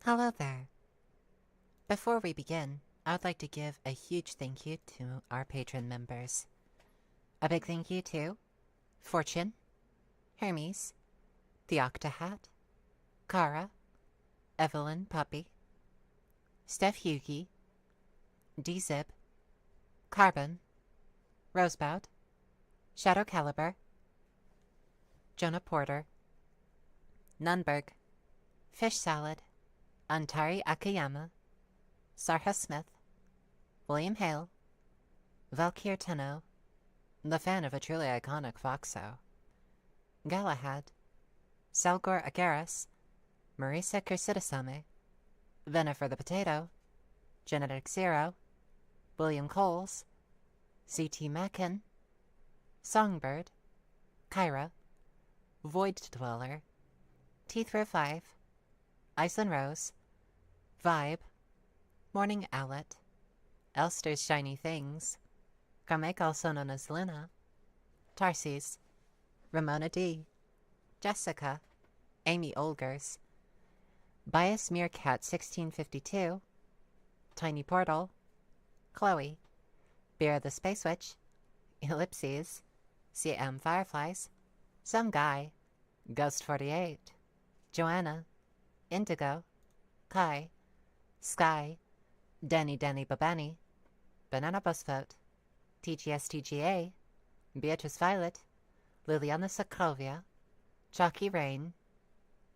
Hello there. Before we begin, I would like to give a huge thank you to our patron members. A big thank you to Fortune, Hermes, the Octahat, Kara, Evelyn Puppy, Steph Hugie, D-Zip, Carbon, Rosebout, Shadow Caliber, Jonah Porter, Nunberg, Fish Salad, Antari Akiyama, Sarha Smith, William Hale, Valkyr Tenno, the fan of a truly iconic Foxo, Galahad, Salgor Agaris, Marisa Kersidasame, Venifer the Potato, Genetic Zero, William Coles, C.T. Mackin, Songbird, Kyra, Void Dweller, Teethrow 5, Iceland Rose, Vibe, Morning Owlet, Elster's Shiny Things, Carmake, also known as Luna, Tarsis, Ramona D, Jessica, Amy Olgers, Bias Meerkat 1652, Tiny Portal, Chloe, Beer the Space Witch, Ellipses, CM Fireflies, Some Guy, Ghost 48, Joanna, Indigo, Kai, Sky, Danny Babani, Banana Busboat, TGA, Beatrice Violet, Liliana Sokovia, Chalky Rain,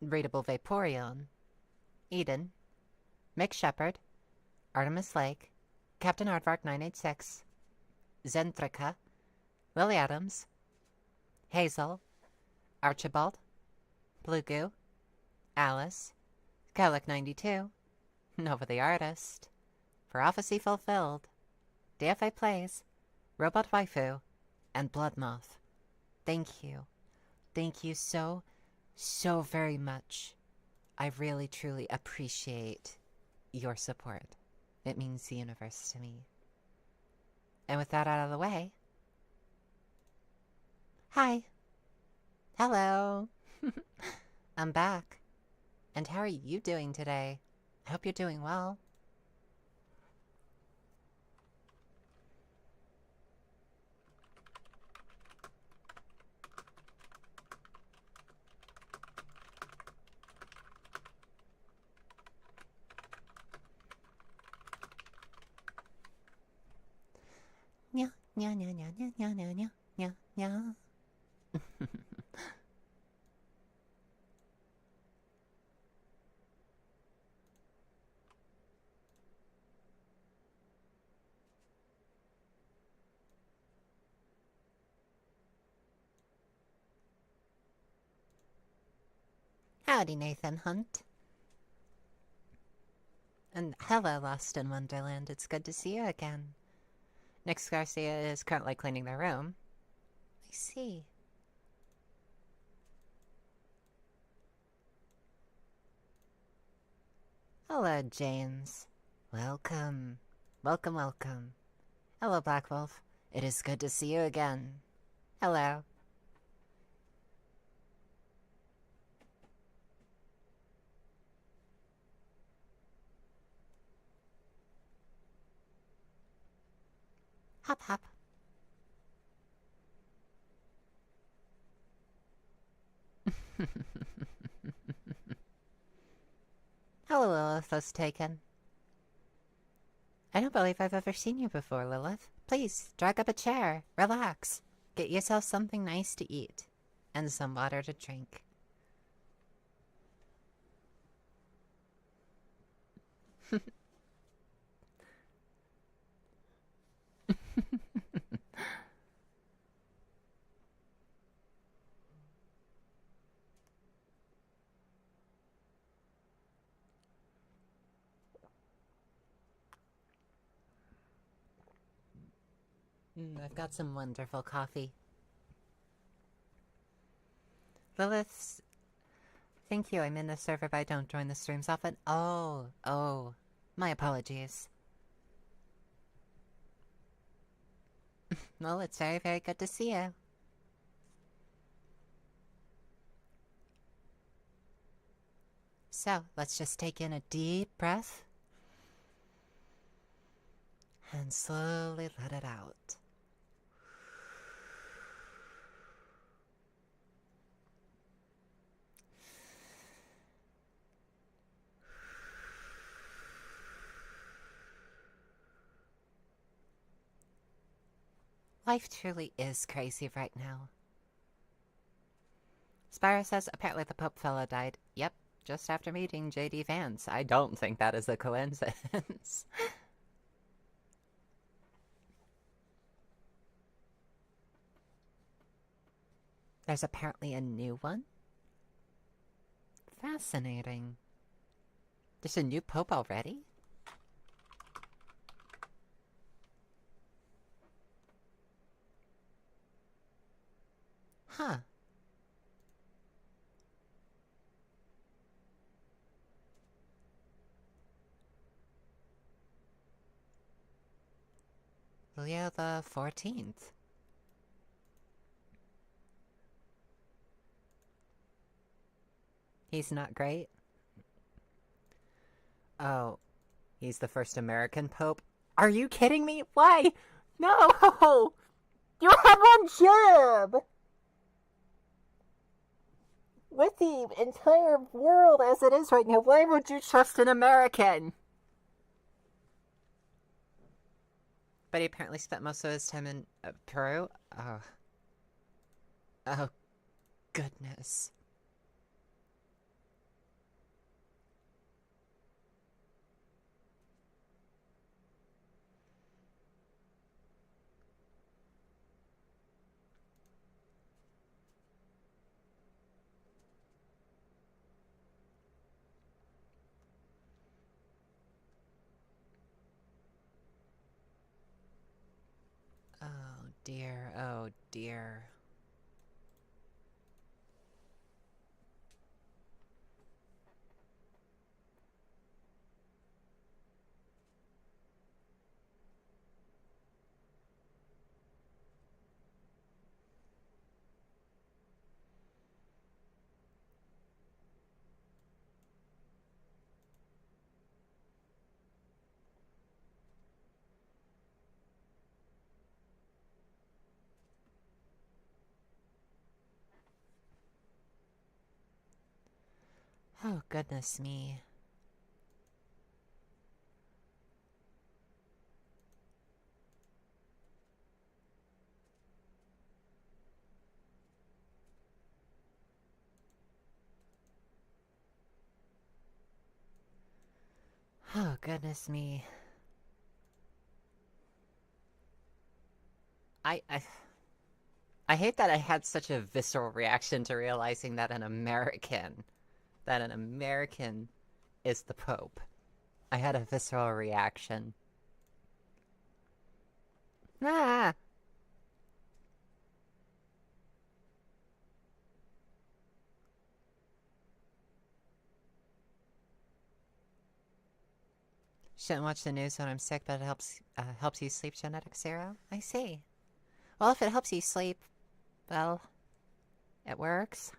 Readable Vaporeon, Eden, Mick Shepherd, Artemis Lake, Captain Aardvark 986, Zentrika, Lily Adams, Hazel, Archibald, Blue Goo, Alice, Calic 92, Nova the Artist, Prophecy Fulfilled, DFA Plays, Robot Waifu, and Blood Moth. Thank you. Thank you so very much. I really, truly appreciate your support. It means the universe to me. And with that out of the way, hi. Hello. I'm back. And how are you doing today? I hope you're doing well. Nya, nya, nya, nya, nya, nya, nya, nya, nya, nya. Howdy, Nathan Hunt. And hello, Lost in Wonderland. It's good to see you again. Nix Garcia is currently cleaning their room. I see. Hello, James. Welcome. Welcome. Hello, Black Wolf. It is good to see you again. Hello. Hop, hop. Hello, Lilith was taken. I don't believe I've ever seen you before, Lilith. Please, drag up a chair. Relax. Get yourself something nice to eat. And some water to drink. I've got some wonderful coffee. Lilith's... Thank you, I'm in the server, but I don't join the streams often. Oh. My apologies. Well, it's very, very good to see you. So, let's just take in a deep breath and slowly let it out. Life truly is crazy right now. Spyro says apparently the Pope fellow died. Yep, just after meeting J.D. Vance. I don't think that is a coincidence. There's apparently a new one? Fascinating. There's a new Pope already? Huh. Leo the 14th. He's not great? Oh, he's the first American Pope? Are you kidding me? Why? No! You have one job! With the entire world as it is right now, why would you trust an American? But he apparently spent most of his time in Peru? Oh. Oh, goodness. Oh dear, oh dear. Oh, goodness me. Oh, goodness me. I hate that I had such a visceral reaction to realizing that an American is the Pope. I had a visceral reaction. Ah! Shouldn't watch the news when I'm sick, but it helps you sleep, Genetic Zero? I see. Well, if it helps you sleep, well, it works.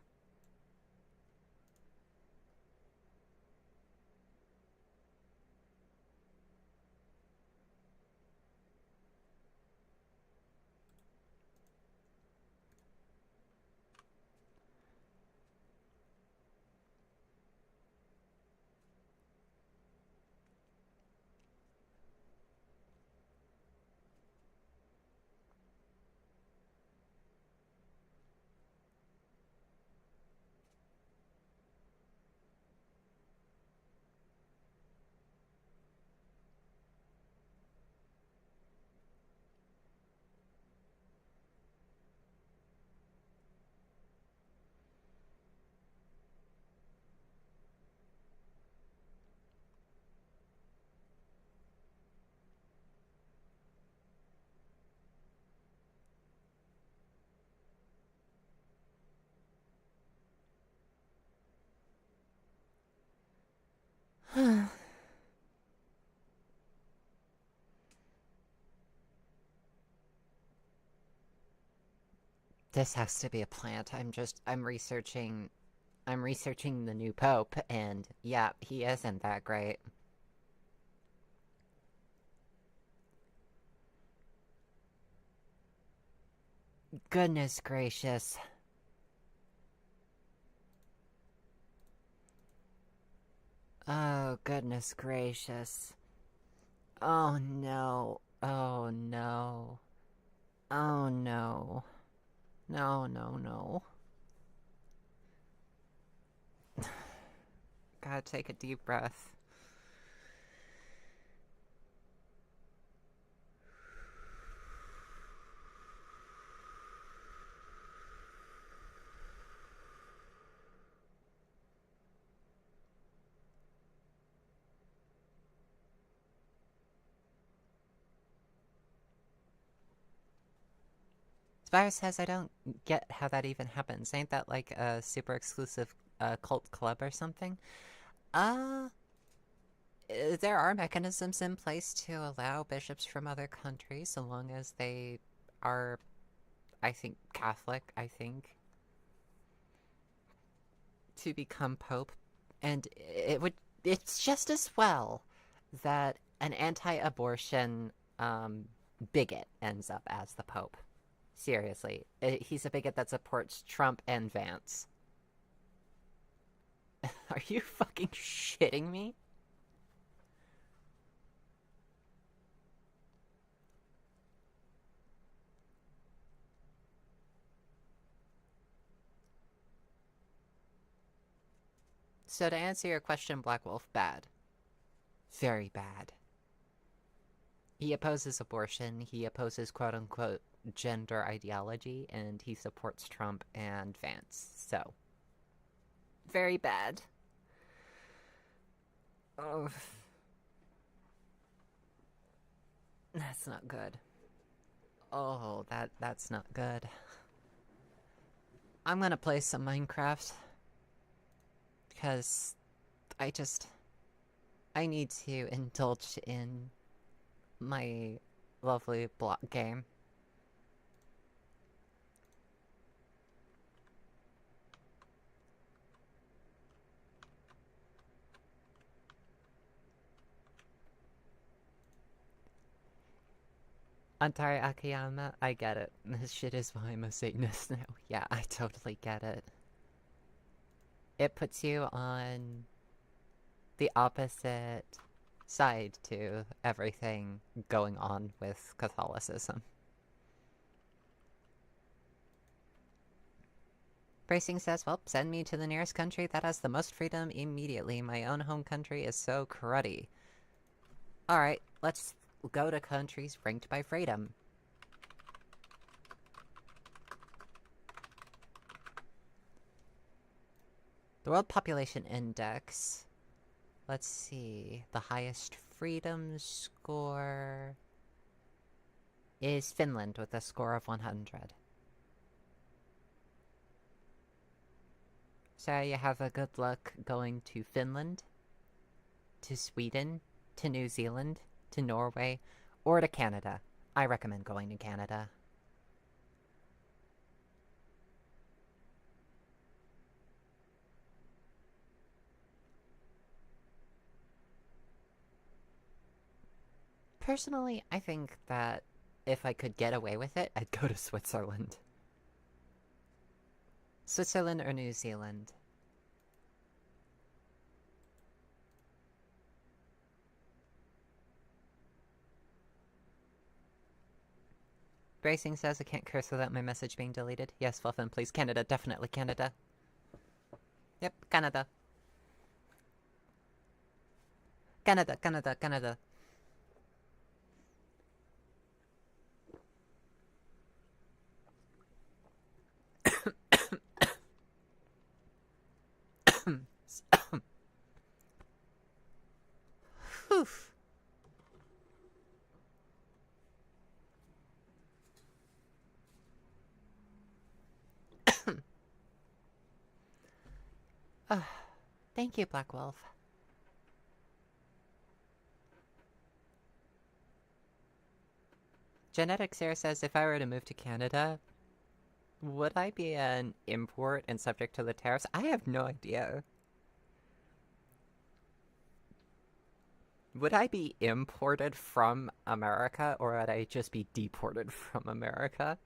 This has to be a plant. I'm researching I'm researching the new pope, and yeah, he isn't that great. Goodness gracious. Oh, goodness gracious. Oh no. Oh no. Oh no. No, no, no. Gotta take a deep breath. Spire says I don't get how that even happens. Ain't that like a super exclusive cult club or something? Uh, there are mechanisms in place to allow bishops from other countries, so long as they are, I think, Catholic, I think, to become pope. And it's just as well that an anti-abortion bigot ends up as the pope. Seriously. He's a bigot that supports Trump and Vance. Are you fucking shitting me? So to answer your question, Black Wolf, bad. Very bad. He opposes abortion, he opposes quote-unquote gender ideology, and he supports Trump and Vance. So, very bad. Oh, that's not good. Oh, that's not good. I'm gonna play some Minecraft because I need to indulge in my lovely block game. Antari Akiyama, I get it. This shit is why I'm a Satanist now. Yeah, I totally get it. It puts you on the opposite side to everything going on with Catholicism. Bracing says, well, send me to the nearest country that has the most freedom immediately. My own home country is so cruddy. Alright, let's go to countries ranked by freedom. The World Population Index. Let's see. The highest freedom score is Finland with a score of 100. So you have a good luck going to Finland, to Sweden, to New Zealand, to Norway, or to Canada. I recommend going to Canada. Personally, I think that if I could get away with it, I'd go to Switzerland. Switzerland or New Zealand. Bracing says I can't curse without my message being deleted. Yes, Fluffin, please. Canada, definitely Canada. Yep, Canada. Canada, Canada, Canada. Whew. Thank you, Black Wolf. Genetic Sarah says if I were to move to Canada, Would I be an import and subject to the tariffs? I have no idea. Would I be imported from America, or would I just be deported from America?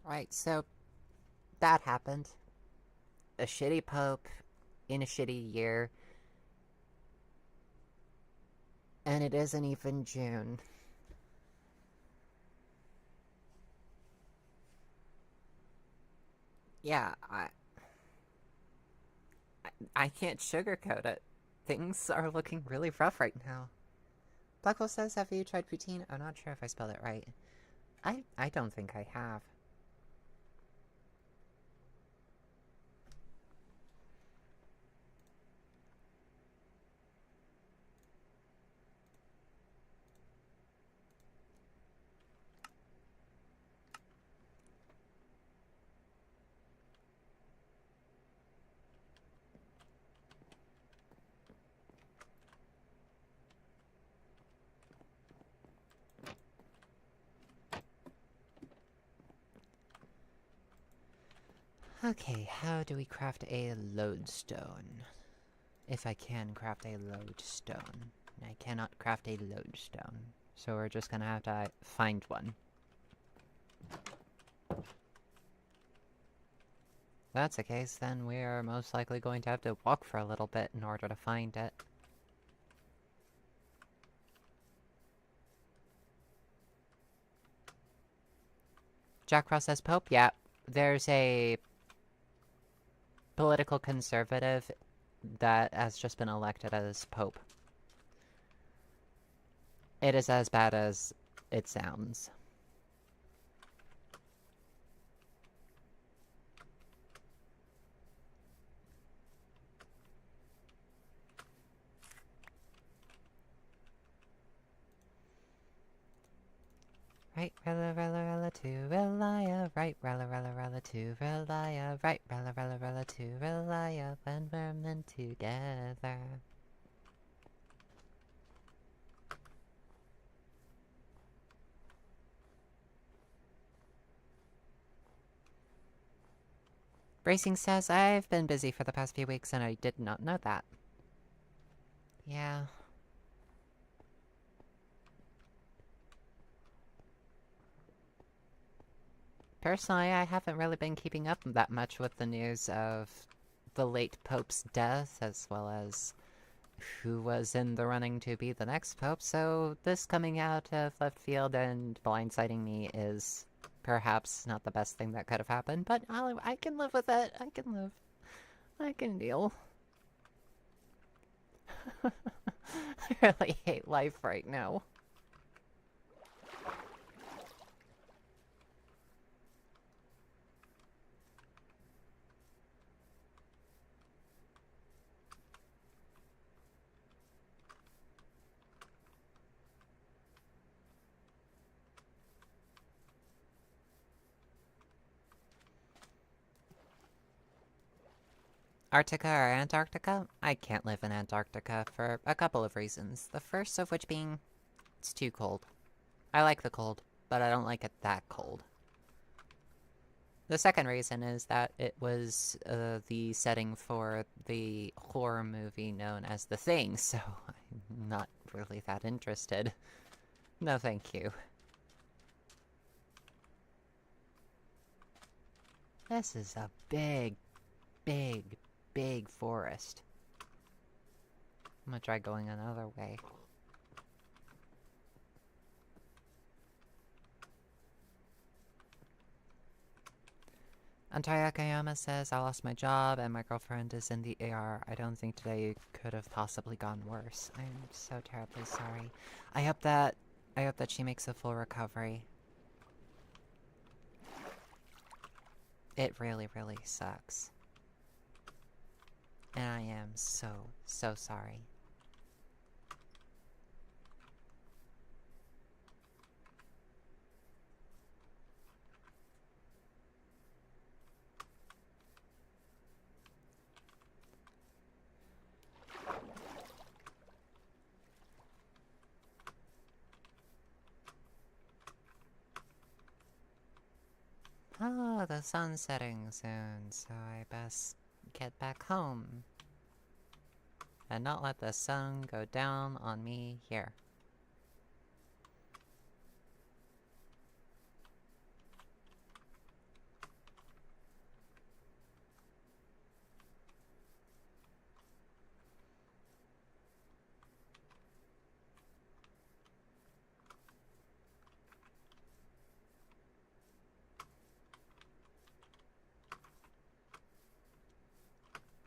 Right, so that happened. A shitty pope in a shitty year, and it isn't even June. Yeah, I can't sugarcoat it. Things are looking really rough right now. Blackwell says, have you tried poutine? I'm not sure if I spelled it right. I don't think I have. Okay, how do we craft a lodestone? If I can craft a lodestone. I cannot craft a lodestone. So we're just gonna have to find one. If that's the case, then we are most likely going to have to walk for a little bit in order to find it. Jack Ross says Pope? Yeah, there's a political conservative that has just been elected as Pope. It is as bad as it sounds. Right, rella, rella, rella, to relia. Right, rella, rella, rella, to relia. Right, rella, rella, rella, to relia. When we're meant together. Bracing says, I've been busy for the past few weeks and I did not know that. Yeah. Personally, I haven't really been keeping up that much with the news of the late Pope's death, as well as who was in the running to be the next Pope, so this coming out of left field and blindsiding me is perhaps not the best thing that could have happened, but I can live with it. I can live. I can deal. I really hate life right now. Arctica or Antarctica? I can't live in Antarctica for a couple of reasons. The first of which being, it's too cold. I like the cold, but I don't like it that cold. The second reason is that it was the setting for the horror movie known as The Thing, so I'm not really that interested. No thank you. This is a big, big, big forest. I'm gonna try going another way. Antaya Kayama says, I lost my job and my girlfriend is in the AR. I don't think today could have possibly gone worse. I'm so terribly sorry. I hope that she makes a full recovery. It really, really sucks. And I am so, so sorry. Oh, the sun's setting soon, so I best get back home. And not let the sun go down on me here.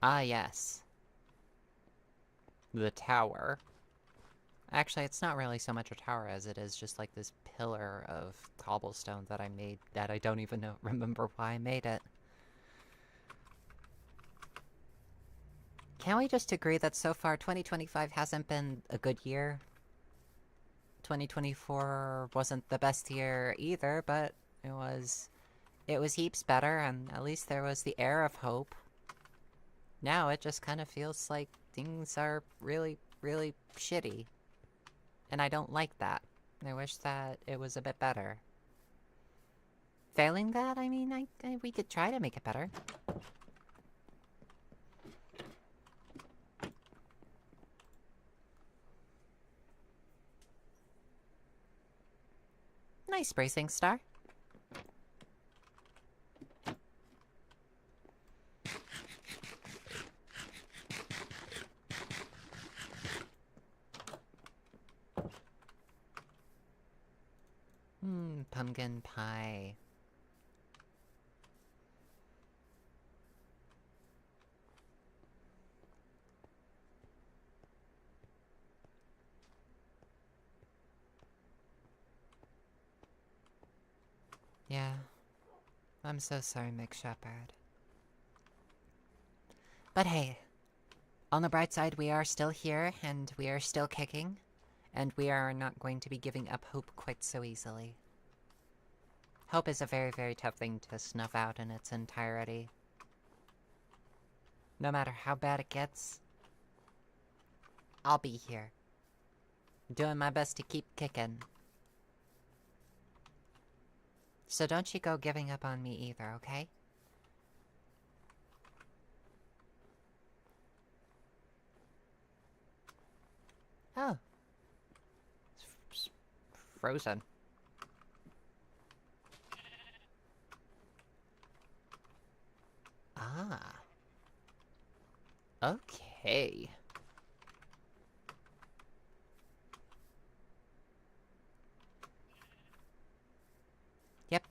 Ah, yes. The tower. Actually, it's not really so much a tower as it is just like this pillar of cobblestone that I made that I don't even remember why I made it. Can we just agree that so far 2025 hasn't been a good year? 2024 wasn't the best year either, but it was heaps better, and at least there was the air of hope. Now it just kind of feels like things are really, really shitty. And I don't like that. I wish that it was a bit better. Failing that, I mean, we could try to make it better. Nice bracing star. Pumpkin pie. Yeah. I'm so sorry, Mick Shepherd. But hey, on the bright side, we are still here, and we are still kicking, and we are not going to be giving up hope quite so easily. Hope is a very, very tough thing to snuff out in its entirety. No matter how bad it gets, I'll be here. Doing my best to keep kicking. So don't you go giving up on me either, okay? Oh. It's frozen. Ah. Okay. Yep.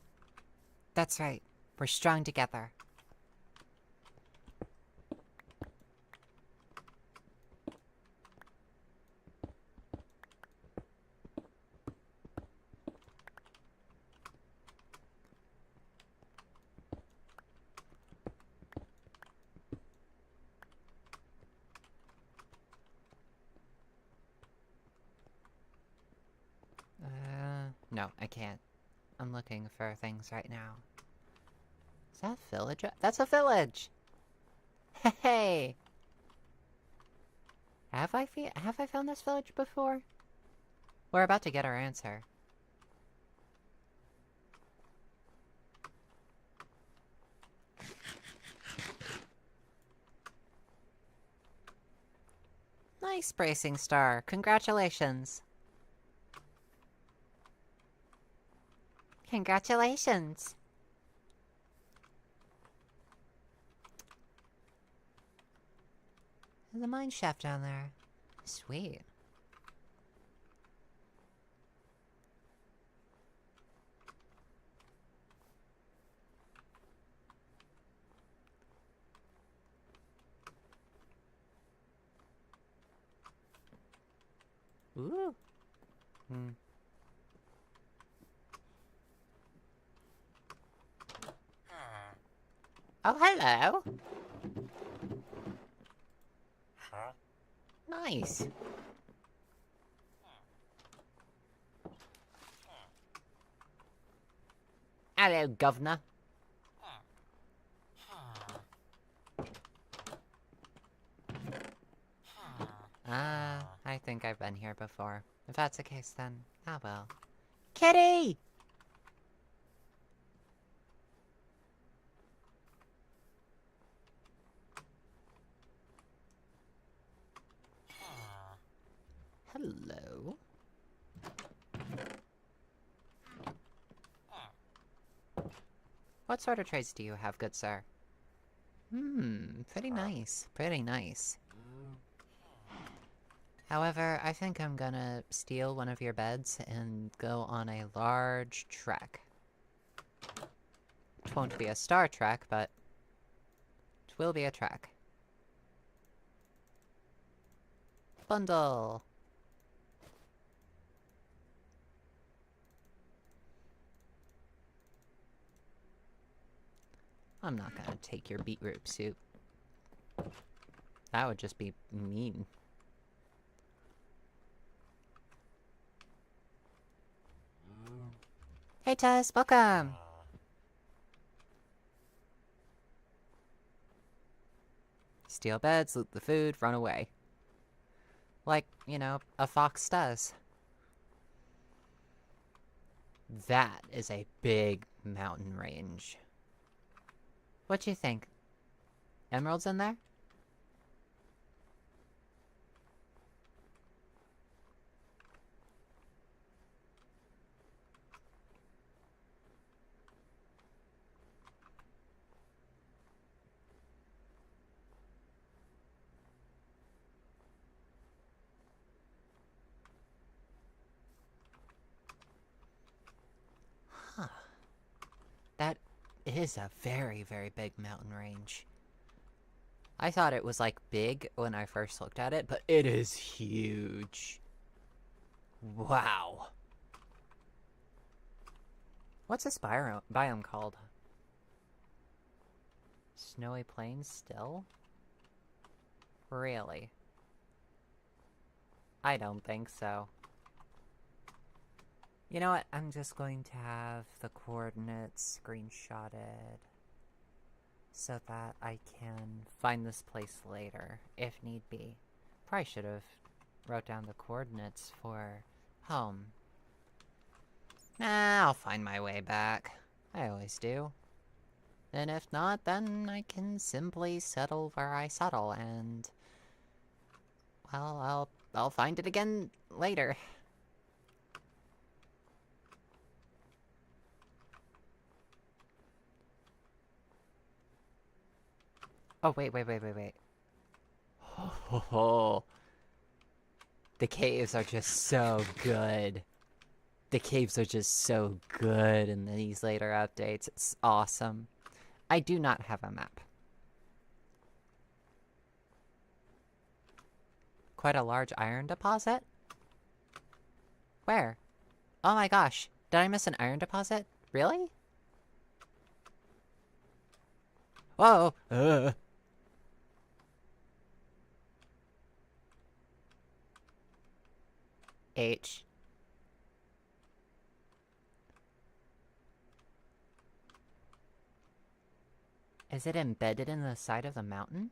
That's right. We're strong together. No, I can't. I'm looking for things right now. Is that a village? That's a village! Hey! Have I found this village before? We're about to get our answer. Nice bracing star. Congratulations. Congratulations. There's a mine shaft down there. Sweet. Ooh. Oh, hello. Nice. Hello, governor. I think I've been here before. If that's the case, then, ah well. Kitty! Hello. What sort of traits do you have, good sir? Pretty nice. Pretty nice. However, I think I'm gonna steal one of your beds and go on a large trek. It won't be a star trek, but it will be a trek. Bundle! I'm not gonna take your beetroot soup. That would just be mean. Hey Tess, welcome! Steal beds, loot the food, run away. Like, you know, a fox does. That is a big mountain range. What do you think? Emeralds in there? Huh. That is a very, very big mountain range. I thought it was, like, big when I first looked at it, but it is huge. Wow. What's this biome called? Snowy Plains still? Really? I don't think so. You know what? I'm just going to have the coordinates screenshotted so that I can find this place later, if need be. Probably should have wrote down the coordinates for home. Nah, I'll find my way back. I always do. And if not, then I can simply settle where I settle, and... well, I'll find it again later. Oh, wait. Oh, the caves are just so good. The caves are just so good in these later updates. It's awesome. I do not have a map. Quite a large iron deposit? Where? Oh my gosh. Did I miss an iron deposit? Really? Whoa! H. Is it embedded in the side of the mountain?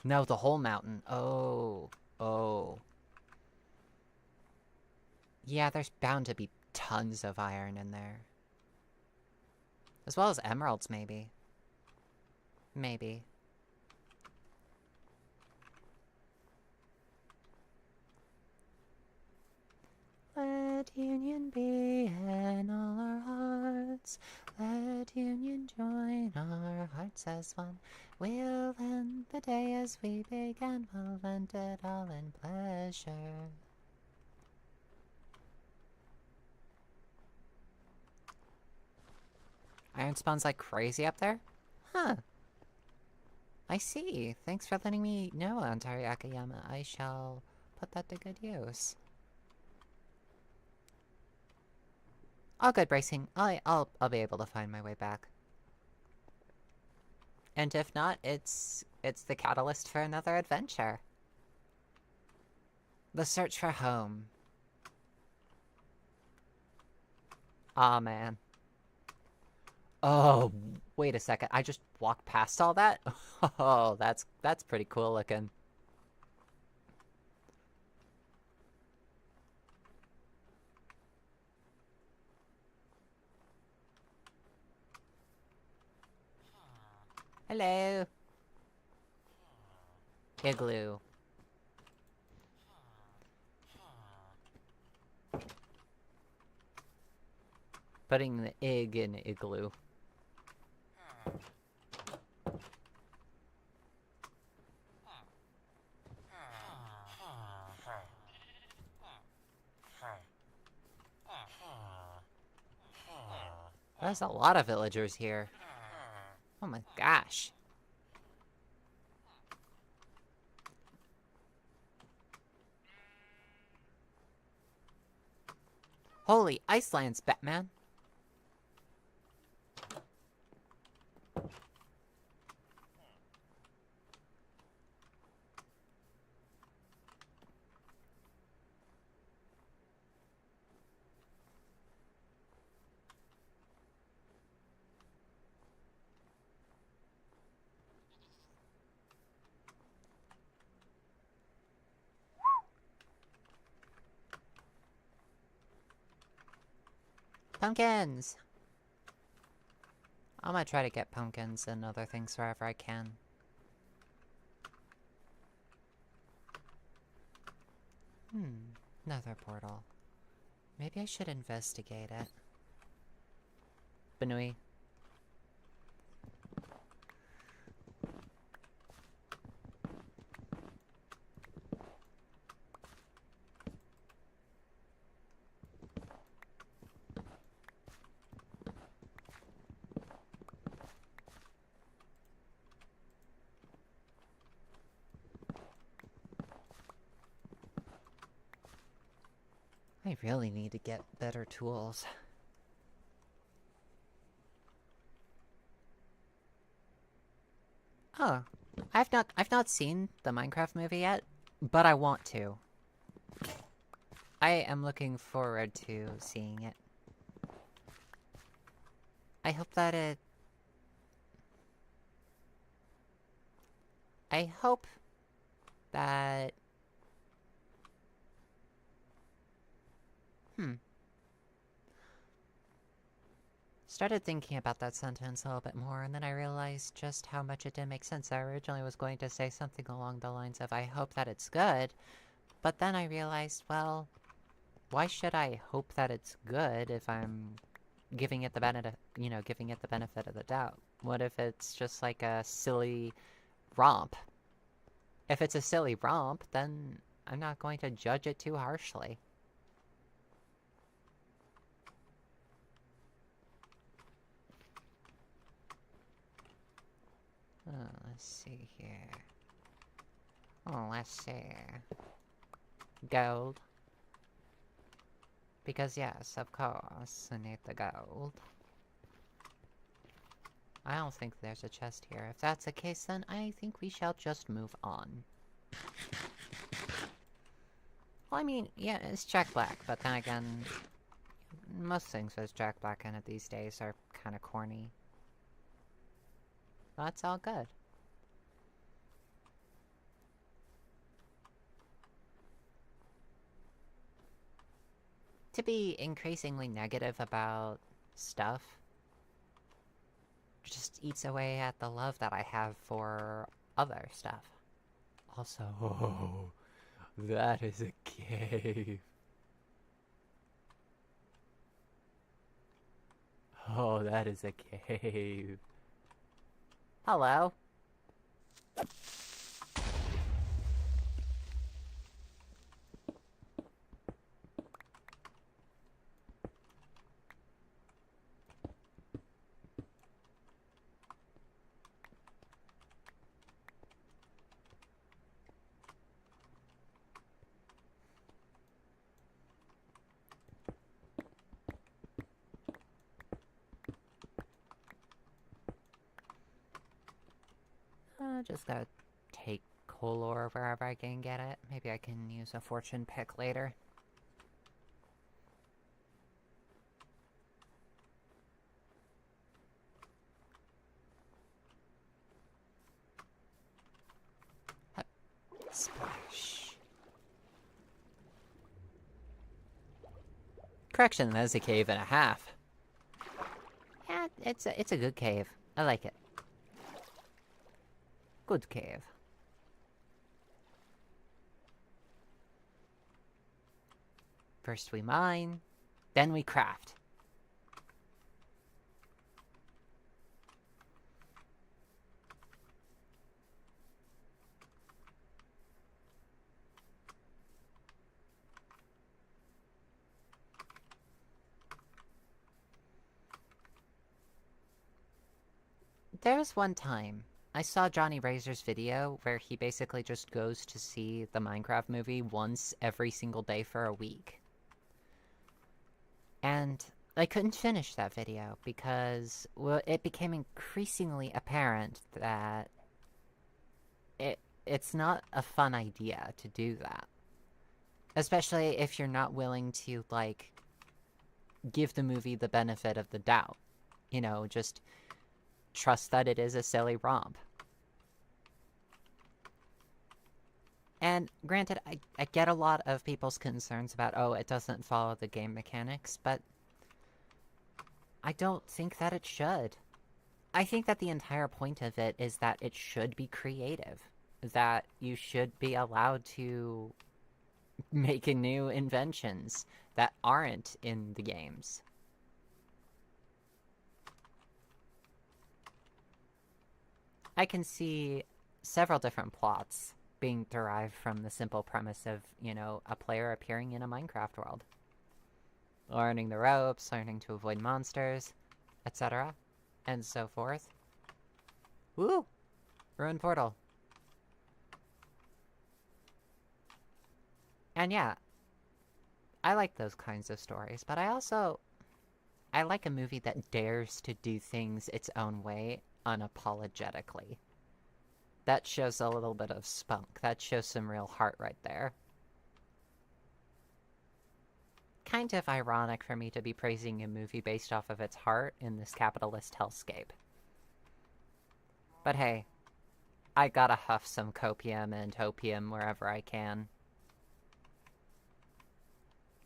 No, the whole mountain. Oh. Oh. Yeah, there's bound to be tons of iron in there. As well as emeralds, maybe. Maybe. Let union be in all our hearts. Let union join our hearts as one. We'll end the day as we began. We'll end it all in pleasure. Iron spawns like crazy up there? Huh. I see. Thanks for letting me know, Antari Akayama. I shall put that to good use. All good, Bracing. I'll be able to find my way back. And if not, it's the catalyst for another adventure. The search for home. Aw, man. Oh, wait a second. I just walked past all that? Oh, that's pretty cool looking. Hello. Igloo. Putting the egg in igloo. There's a lot of villagers here. Oh my gosh. Holy Icelands, Batman. Pumpkins! I'm gonna try to get pumpkins and other things wherever I can. Another portal. Maybe I should investigate it. Benui. I really need to get better tools. Oh, I've not seen the Minecraft movie yet, but I want to. I am looking forward to seeing it. I hope that it... I hope that... Started thinking about that sentence a little bit more, and then I realized just how much it didn't make sense. I originally was going to say something along the lines of, I hope that it's good, but then I realized, well, why should I hope that it's good if I'm giving it the benefit, giving it the benefit of the doubt? What if it's just like a silly romp? If it's a silly romp, then I'm not going to judge it too harshly. Let's see here. Oh, let's see. Gold. Because yes, of course, I need the gold. I don't think there's a chest here. If that's the case, then I think we shall just move on. Well, I mean, yeah, it's Jack Black, but then again, most things with Jack Black in it these days are kind of corny. That's all good. To be increasingly negative about stuff just eats away at the love that I have for other stuff. Also, oh, that is a cave. Oh, that is a cave. Hello. Just gotta take coal ore wherever I can get it. Maybe I can use a fortune pick later. Splash. Correction, that's a cave and a half. Yeah, it's a good cave. I like it. Good cave. First we mine, then we craft. There was one time I saw Johnny Razor's video where he basically just goes to see the Minecraft movie once every single day for a week. And I couldn't finish that video because, well, it became increasingly apparent that it's not a fun idea to do that. Especially if you're not willing to, like, give the movie the benefit of the doubt. You know, just trust that it is a silly romp. And granted, I get a lot of people's concerns about, oh, it doesn't follow the game mechanics, but I don't think that it should. I think that the entire point of it is that it should be creative. That you should be allowed to make new inventions that aren't in the games. I can see several different plots being derived from the simple premise of, you know, a player appearing in a Minecraft world. Learning the ropes, learning to avoid monsters, etc. And so forth. Woo! Ruined portal. And yeah, I like those kinds of stories, but I like a movie that dares to do things its own way unapologetically. That shows a little bit of spunk. That shows some real heart right there. Kind of ironic for me to be praising a movie based off of its heart in this capitalist hellscape. But hey, I gotta huff some copium and opium wherever I can.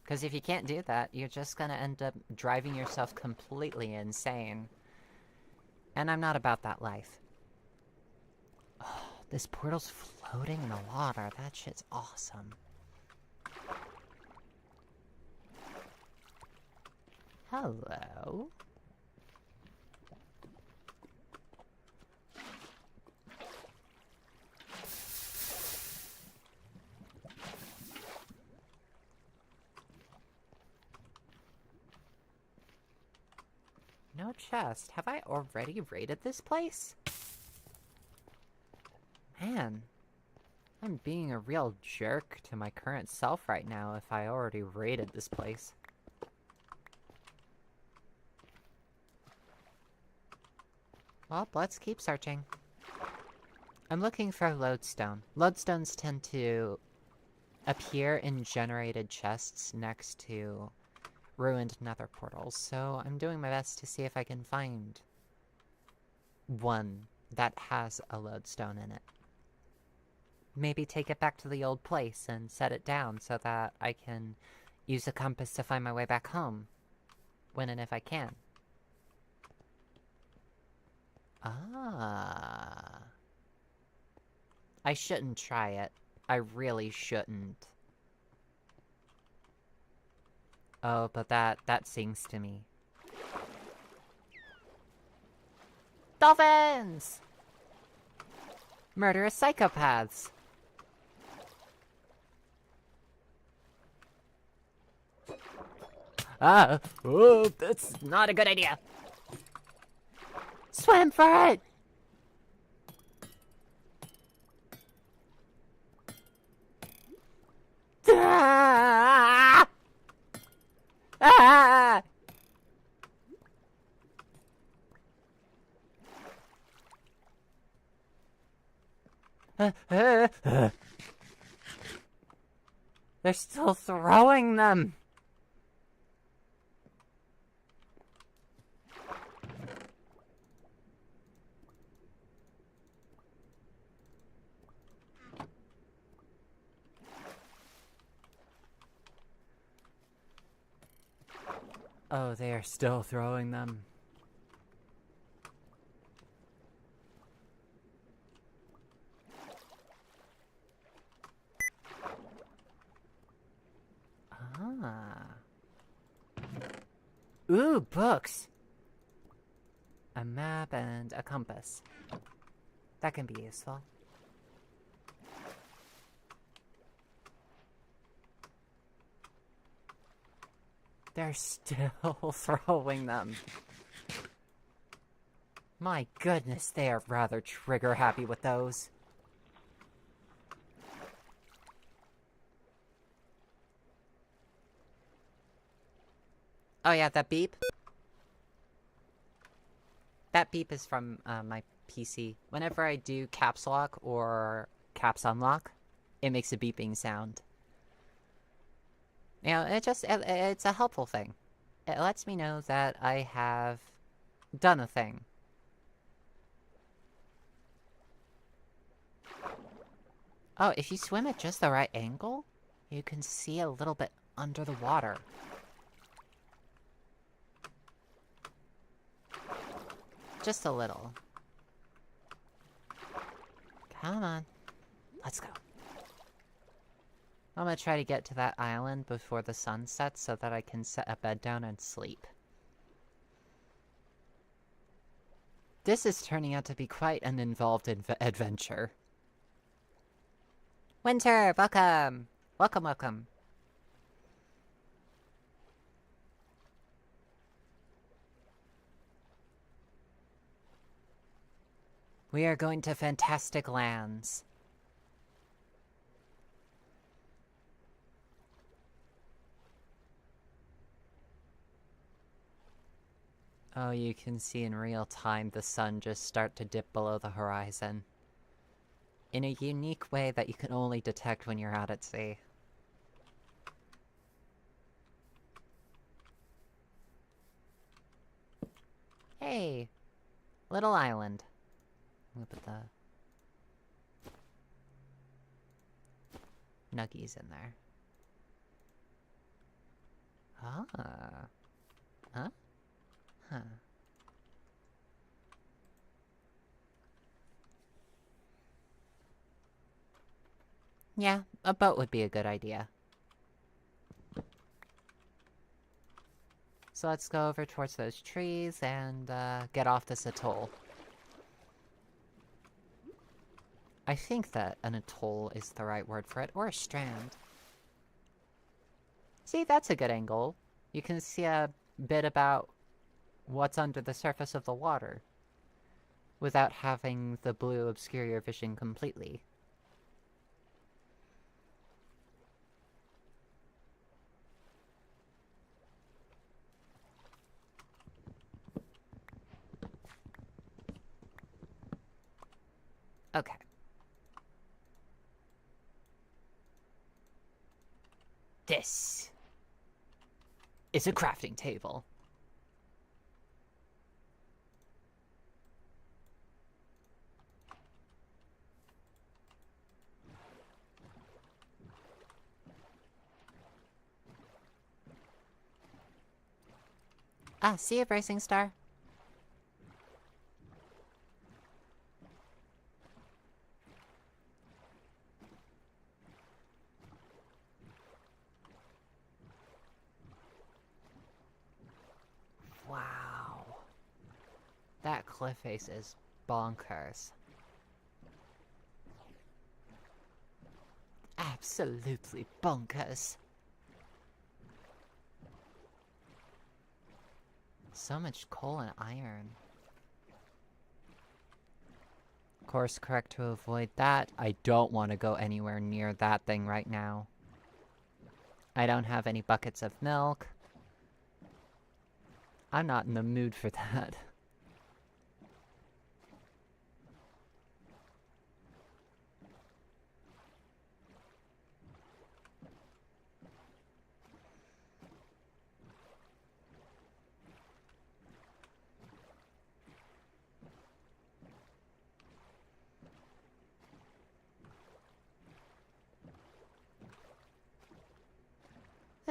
Because if you can't do that, you're just gonna end up driving yourself completely insane. And I'm not about that life. Oh, this portal's floating in the water. That shit's awesome. Hello? No chest. Have I already raided this place? Man, I'm being a real jerk to my current self right now if I already raided this place. Well, let's keep searching. I'm looking for lodestone. Lodestones tend to appear in generated chests next to ruined nether portals, so I'm doing my best to see if I can find one that has a lodestone in it. Maybe take it back to the old place and set it down so that I can use a compass to find my way back home. When and if I can. Ah. I shouldn't try it. I really shouldn't. Oh, but that sings to me. Dolphins! Murderous psychopaths! Ah! Oh, that's not a good idea! Swim for it! Ah! Ah! They're still throwing them! Oh, they are still throwing them. Ah. Ooh, books! A map and a compass. That can be useful. They're still throwing them. My goodness, they are rather trigger happy with those. Oh yeah, that beep. That beep is from my PC. Whenever I do caps lock or caps unlock, it makes a beeping sound. You know, it's a helpful thing. It lets me know that I have done a thing. Oh, if you swim at just the right angle, you can see a little bit under the water. Just a little. Come on. Let's go. I'm gonna try to get to that island before the sun sets so that I can set a bed down and sleep. This is turning out to be quite an involved adventure. Winter, welcome! Welcome, welcome. We are going to fantastic lands. Oh, you can see in real time the sun just start to dip below the horizon. In a unique way that you can only detect when you're out at sea. Hey! Little island. We'll put the nuggies in there. Ah. Huh? Huh. Yeah, a boat would be a good idea. So let's go over towards those trees and get off this atoll. I think that an atoll is the right word for it, or a strand. See, that's a good angle. You can see a bit about what's under the surface of the water without having the blue obscure your vision completely. Okay. This is a crafting table. Ah, see a Bracing Star? Wow. That cliff face is bonkers. Absolutely bonkers. So much coal and iron. Course correct to avoid that. I don't want to go anywhere near that thing right now. I don't have any buckets of milk. I'm not in the mood for that.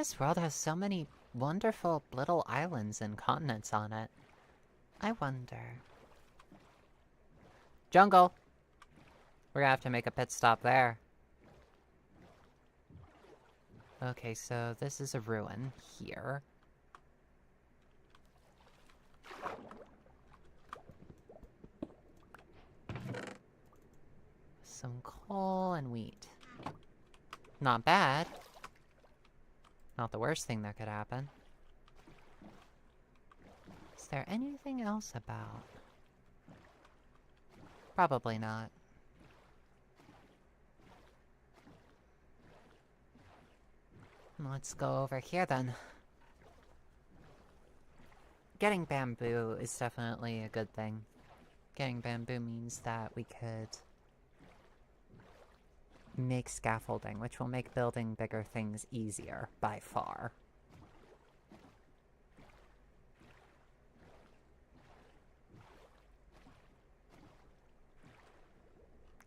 This world has so many wonderful little islands and continents on it. I wonder... Jungle! We're gonna have to make a pit stop there. Okay, so this is a ruin here. Some coal and wheat. Not bad. Not the worst thing that could happen. Is there anything else about? Probably not. Let's go over here then. Getting bamboo is definitely a good thing. Getting bamboo means that we could make scaffolding, which will make building bigger things easier, by far.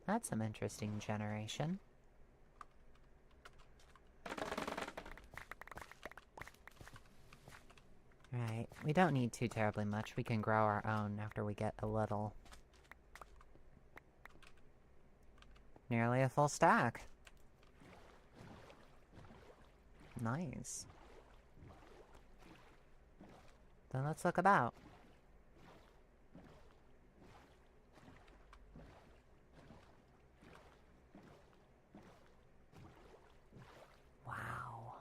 That's some interesting generation. Right, we don't need too terribly much. We can grow our own after we get a little. Nearly a full stack. Nice. Then let's look about. Wow.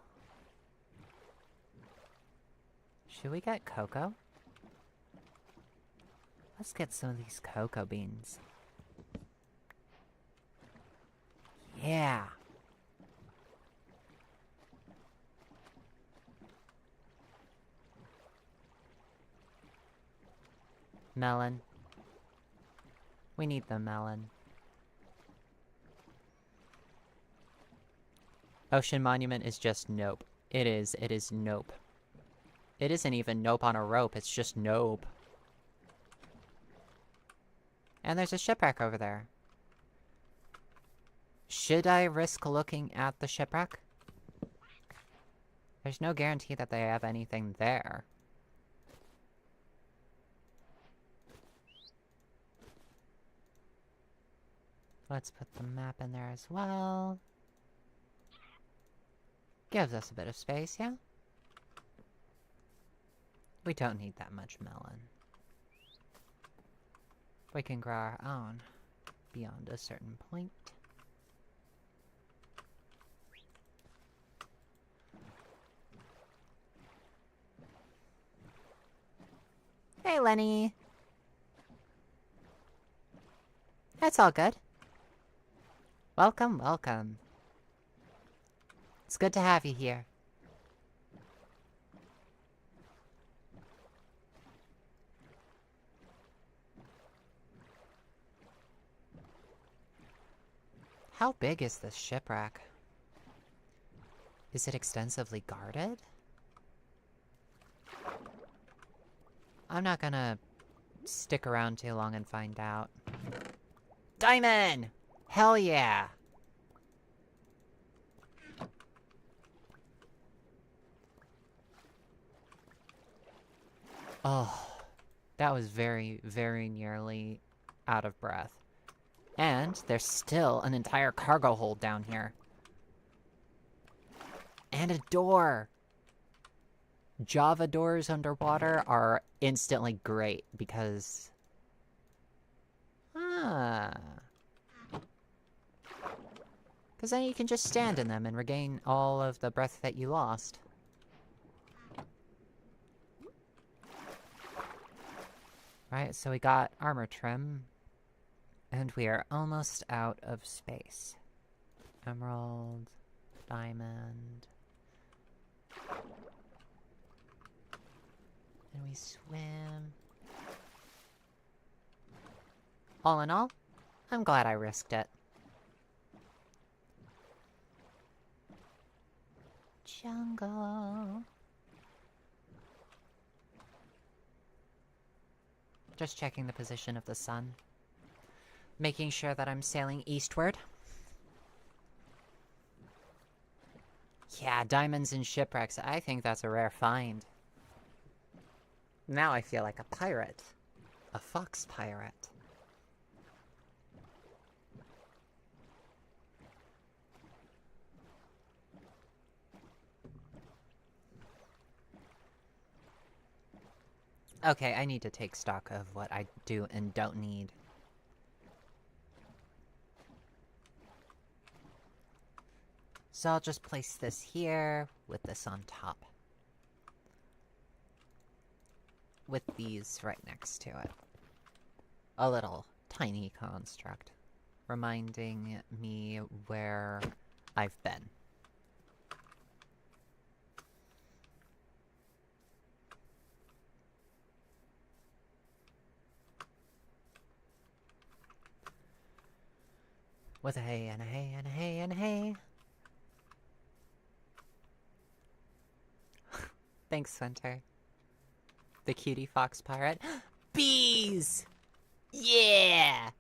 Should we get cocoa? Let's get some of these cocoa beans. Yeah. Melon. We need the melon. Ocean Monument is just nope. It is nope. It isn't even nope on a rope, it's just nope. And there's a shipwreck over there. Should I risk looking at the shipwreck? There's no guarantee that they have anything there. Let's put the map in there as well. Gives us a bit of space, yeah? We don't need that much melon. We can grow our own beyond a certain point. Hey, Lenny! That's all good. Welcome, welcome. It's good to have you here. How big is this shipwreck? Is it extensively guarded? I'm not gonna stick around too long and find out. Diamond! Hell yeah! Oh, that was very, very nearly out of breath. And there's still an entire cargo hold down here. And a door! Java doors underwater are instantly great because... Because then you can just stand in them and regain all of the breath that you lost. Right, so we got armor trim. And we are almost out of space. Emerald, diamond. And we swim. All in all, I'm glad I risked it. Jungle. Just checking the position of the sun. Making sure that I'm sailing eastward. Yeah, diamonds and shipwrecks. I think that's a rare find. Now I feel like a pirate. A fox pirate. Okay, I need to take stock of what I do and don't need. So I'll just place this here, with this on top. With these right next to it. A little tiny construct, reminding me where I've been. With a hay and a hay and a hay and a hay. Thanks, Winter. The Cutiefox pirate. Bees! Yeah!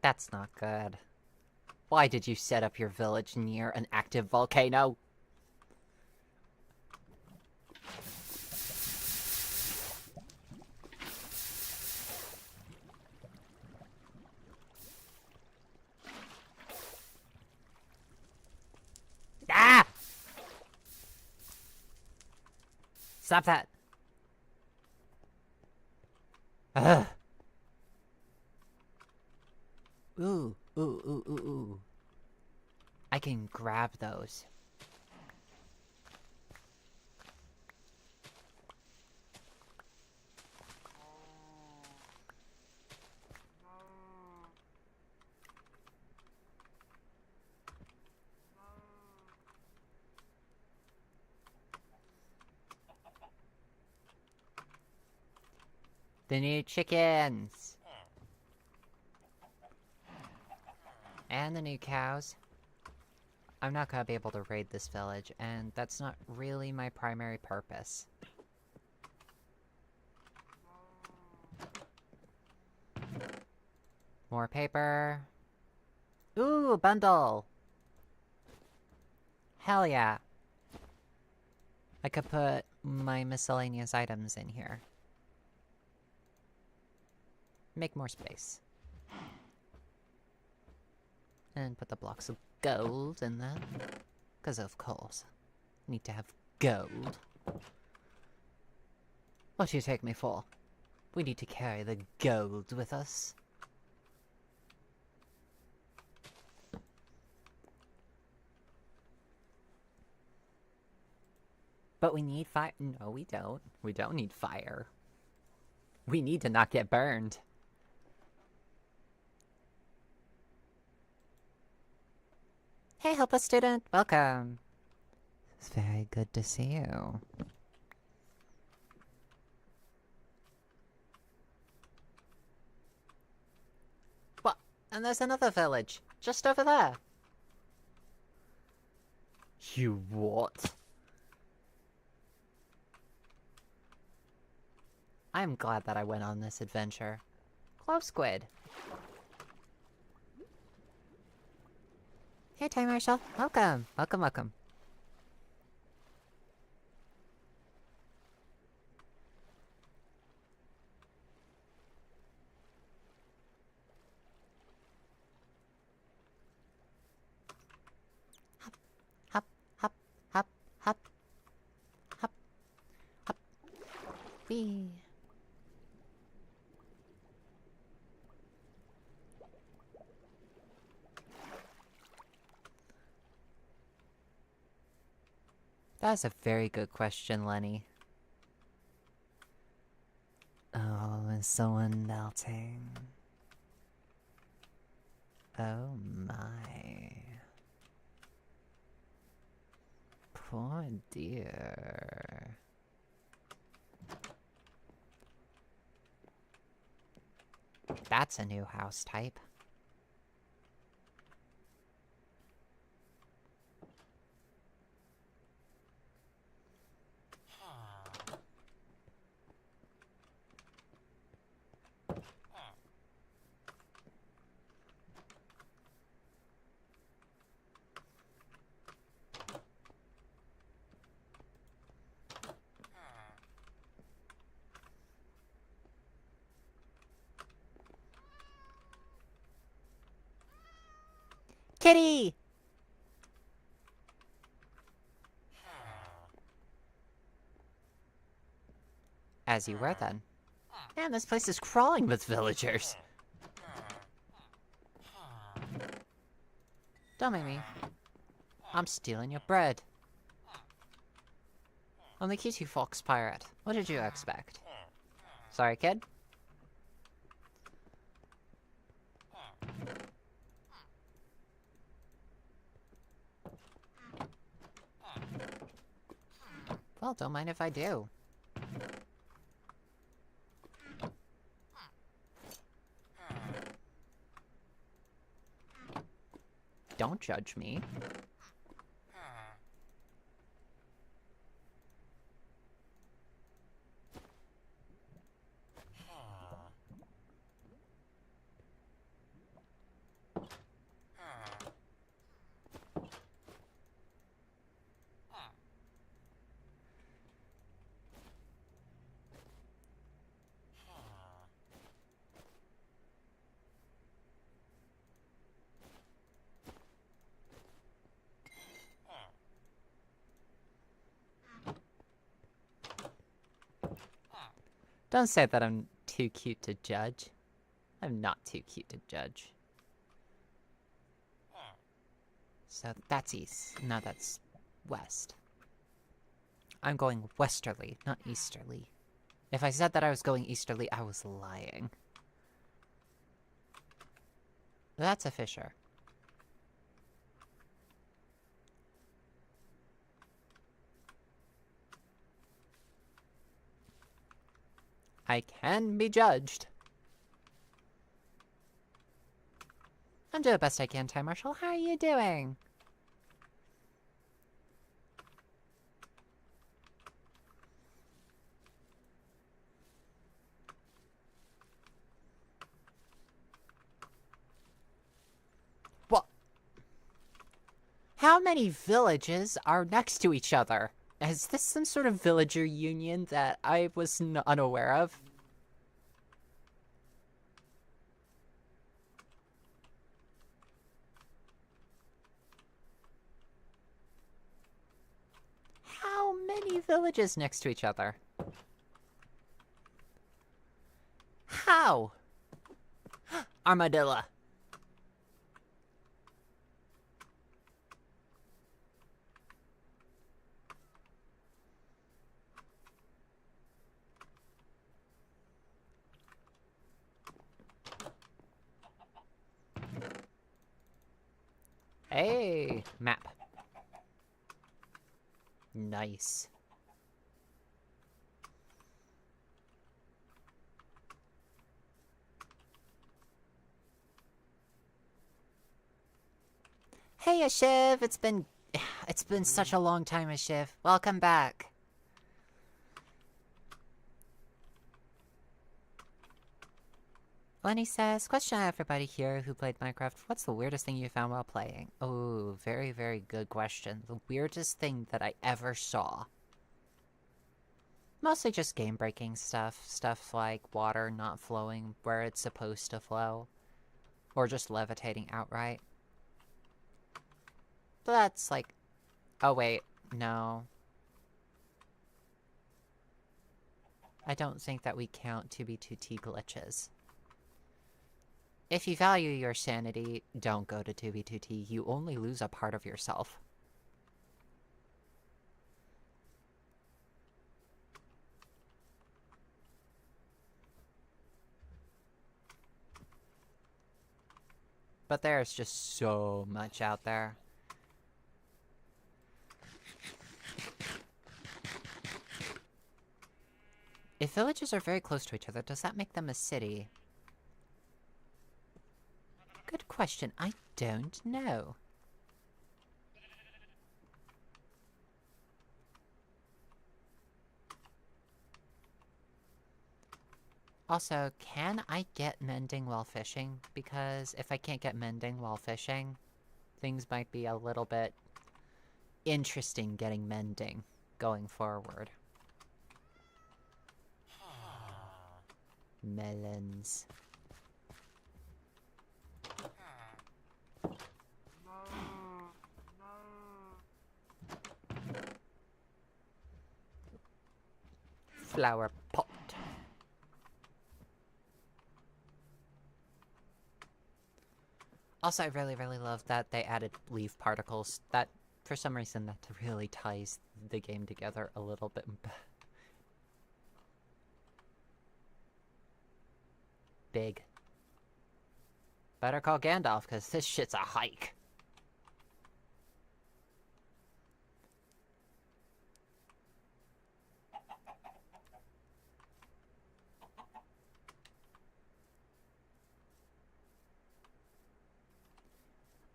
That's not good. Why did you set up your village near an active volcano? Ah! Stop that! Ugh. Ooh, ooh, ooh, ooh, ooh. I can grab those. The new chickens! And the new cows. I'm not gonna be able to raid this village, and that's not really my primary purpose. More paper. Ooh, a bundle! Hell yeah. I could put my miscellaneous items in here. Make more space. And put the blocks of gold in there. Because of course. Need to have gold. What do you take me for? We need to carry the gold with us. But we need fire. No, we don't. We don't need fire. We need to not get burned. Hey, help us, student. Welcome. It's very good to see you. What? And there's another village. Just over there. You what? I'm glad that I went on this adventure. Clove squid. Hey, Time Marshal. Welcome. Welcome, welcome. Hop, hop, hop, hop, hop, hop. Whee. That's a very good question, Lenny. Oh, is someone melting? Oh my. Poor dear. That's a new house type. Kitty! As you were then. Man, this place is crawling with villagers. Don't make me. I'm stealing your bread. I'm the Cutiefox pirate. What did you expect? Sorry, kid? Well, don't mind if I do. Don't judge me. Don't say that I'm too cute to judge. I'm not too cute to judge. So that's east. Now that's west. I'm going westerly, not easterly. If I said that I was going easterly, I was lying. That's a fisher. I can be judged. I'm doing the best I can, Time Marshal. How are you doing? What? How many villages are next to each other? Is this some sort of villager union that I was unaware of? How many villages next to each other? How? Armadillo. Hey, map. Nice. Hey, Ashiv! It's been such a long time, Ashiv. Welcome back. Lenny says, question to everybody here who played Minecraft, what's the weirdest thing you found while playing? Oh, very, very good question. The weirdest thing that I ever saw. Mostly just game-breaking stuff. Stuff like water not flowing where it's supposed to flow. Or just levitating outright. But that's like... Oh wait, no. I don't think that we count 2b2t glitches. If you value your sanity, don't go to 2b2t. You only lose a part of yourself. But there's just so much out there. If villages are very close to each other, does that make them a city? Good question. I don't know. Also, can I get mending while fishing? Because if I can't get mending while fishing, things might be a little bit interesting getting mending going forward. Melons. flower pot. Also, I really, really love that they added leaf particles. That, for some reason, that really ties the game together a little bit. Big. Better call Gandalf, because this shit's a hike.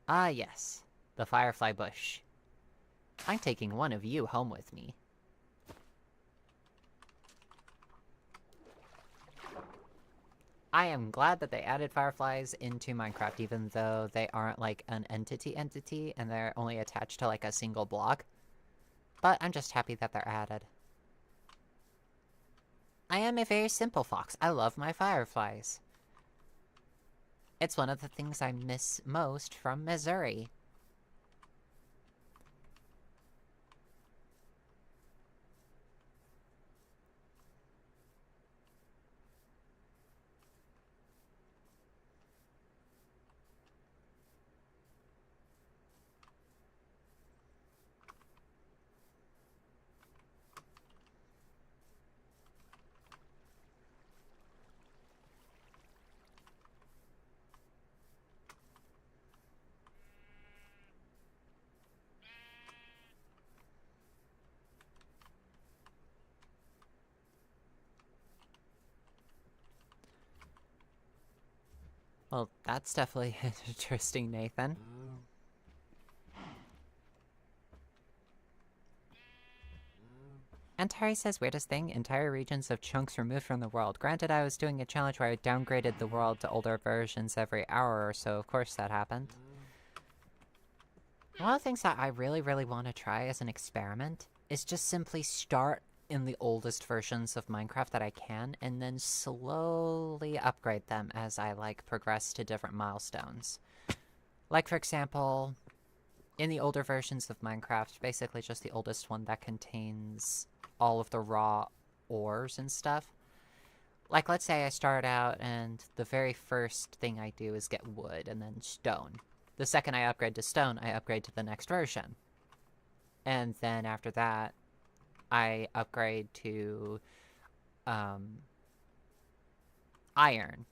Ah, yes. The Firefly Bush. I'm taking one of you home with me. I am glad that they added fireflies into Minecraft, even though they aren't like an entity and they're only attached to like a single block. But I'm just happy that they're added. I am a very simple fox. I love my fireflies. It's one of the things I miss most from Missouri. Well, that's definitely interesting, Nathan. Antari says, weirdest thing, entire regions of chunks removed from the world. Granted, I was doing a challenge where I downgraded the world to older versions every hour or so, of course that happened. One of the things that I really, really want to try as an experiment is just simply start in the oldest versions of Minecraft that I can, and then slowly upgrade them as I, like, progress to different milestones. Like, for example, in the older versions of Minecraft, basically just the oldest one that contains all of the raw ores and stuff. Like, let's say I start out and the very first thing I do is get wood and then stone. The second I upgrade to stone, I upgrade to the next version. And then after that, I upgrade to iron.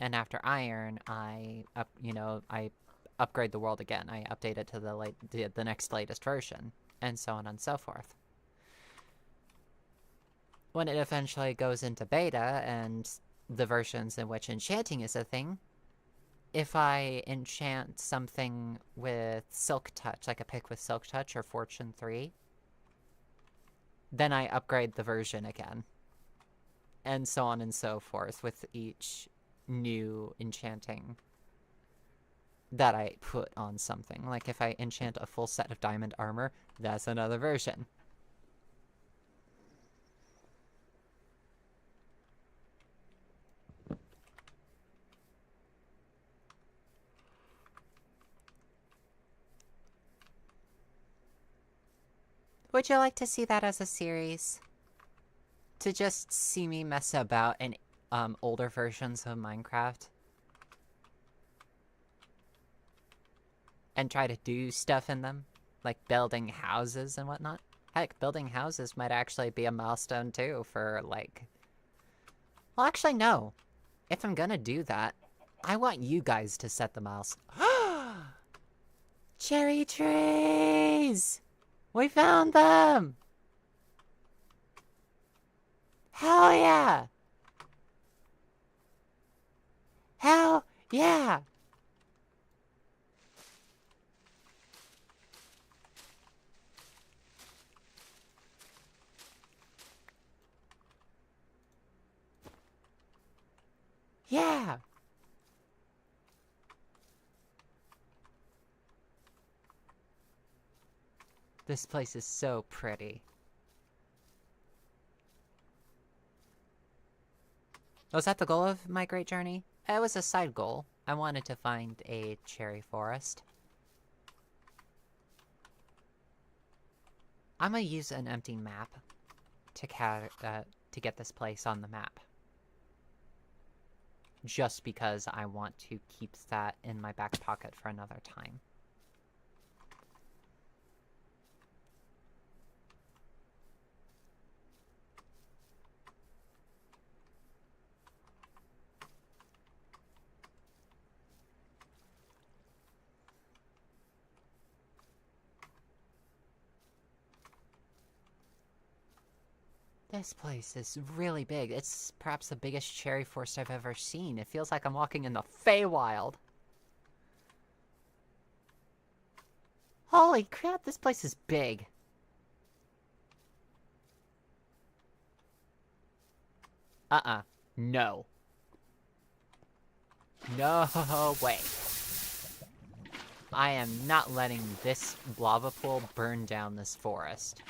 And after iron, I upgrade the world again. I update it to the next latest version, and so on and so forth. When it eventually goes into beta, and the versions in which enchanting is a thing, if I enchant something with Silk Touch, like a pick with Silk Touch or Fortune 3, then I upgrade the version again. And so on and so forth with each new enchanting that I put on something. Like if I enchant a full set of diamond armor, that's another version. Would you like to see that as a series? To just see me mess about in older versions of Minecraft? And try to do stuff in them? Like building houses and whatnot? Heck, building houses might actually be a milestone too for, like... Well, actually, no. If I'm gonna do that, I want you guys to set the milestone. Cherry trees! We found them! Hell yeah! Hell yeah! Yeah! This place is so pretty. Was that the goal of my great journey? It was a side goal. I wanted to find a cherry forest. I'm gonna use an empty map to to get this place on the map. Just because I want to keep that in my back pocket for another time. This place is really big. It's perhaps the biggest cherry forest I've ever seen. It feels like I'm walking in the Feywild. Holy crap, this place is big. No. No way. I am not letting this lava pool burn down this forest.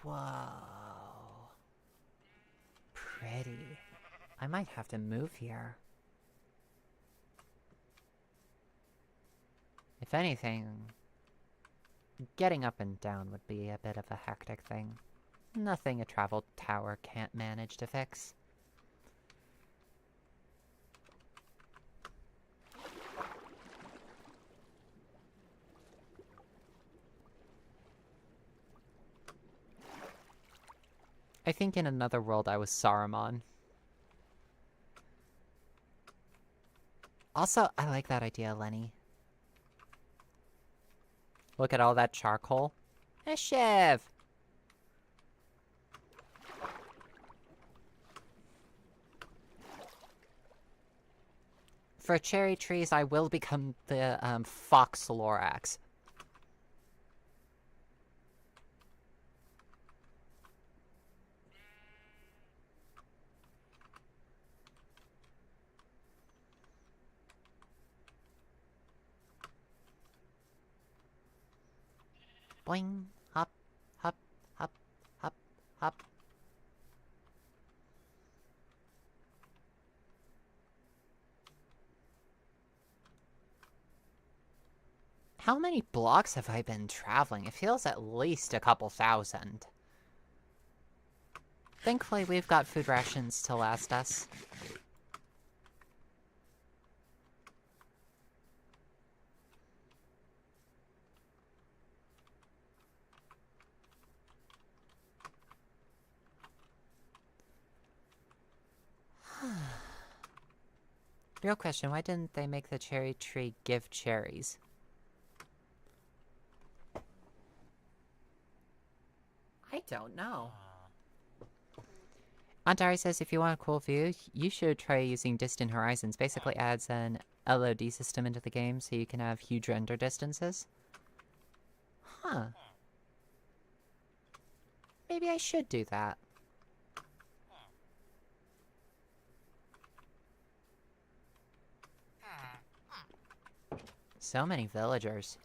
Whoa. Pretty. I might have to move here. If anything, getting up and down would be a bit of a hectic thing. Nothing a travel tower can't manage to fix. I think in another world I was Saruman. Also, I like that idea, Lenny. Look at all that charcoal. A shiv! For cherry trees, I will become the, Fox Lorax. Boing, hop, hop, hop, hop, hop. How many blocks have I been traveling? It feels at least a couple thousand. Thankfully, we've got food rations to last us. Real question, why didn't they make the cherry tree give cherries? I don't know. Antari says if you want a cool view, you should try using Distant Horizons. Basically adds an LOD system into the game so you can have huge render distances. Huh. Maybe I should do that. So many villagers.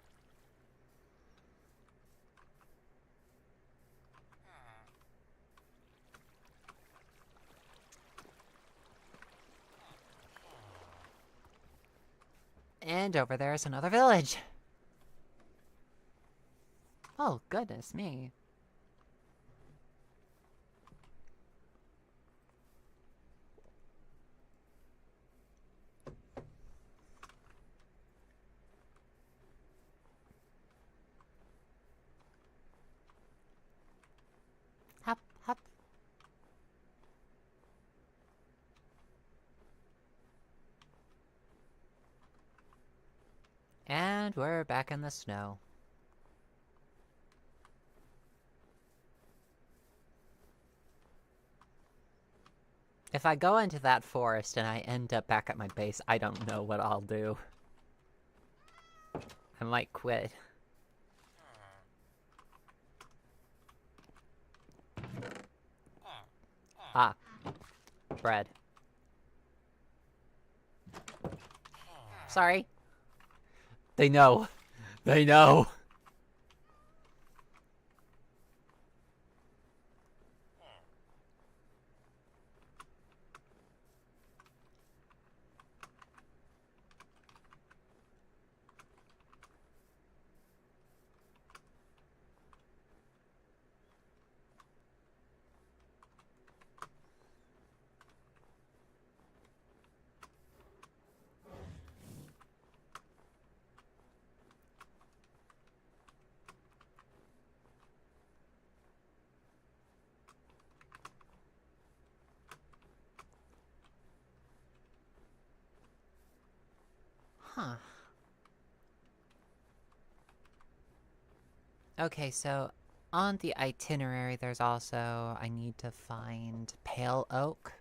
And over there is another village. Oh, goodness me. Hop, hop. And we're back in the snow. If I go into that forest and I end up back at my base, I don't know what I'll do. I might quit. Ah. Bread. Sorry. They know. They know. Huh. Okay, so on the itinerary, there's also I need to find pale oak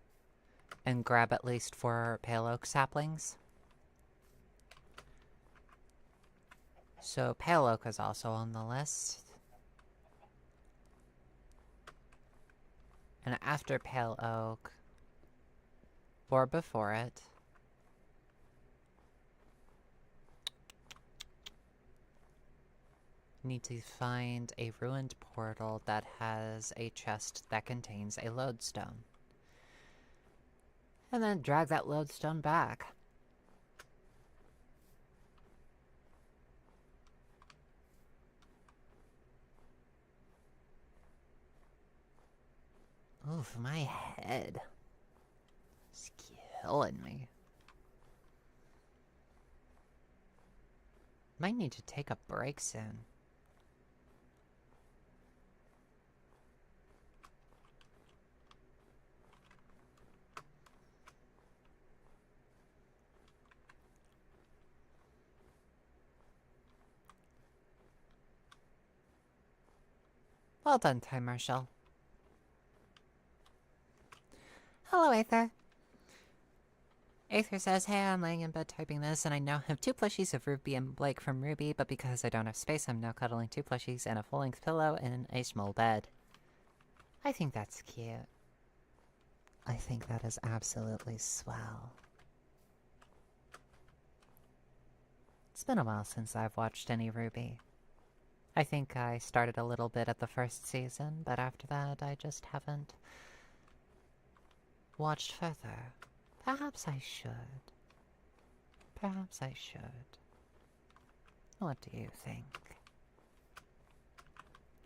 and grab at least 4 pale oak saplings. So pale oak is also on the list. And after pale oak, or before it, need to find a ruined portal that has a chest that contains a lodestone. And then drag that lodestone back. Oof, my head is killing me. Might need to take a break soon. Well done, Time Marshal. Hello, Aether. Aether says, hey, I'm laying in bed typing this, and I now have 2 plushies of Ruby and Blake from Ruby, but because I don't have space, I'm now cuddling 2 plushies and a full-length pillow in a small bed. I think that's cute. I think that is absolutely swell. It's been a while since I've watched any Ruby. I think I started a little bit at the first season, but after that I just haven't watched further. Perhaps I should. Perhaps I should. What do you think?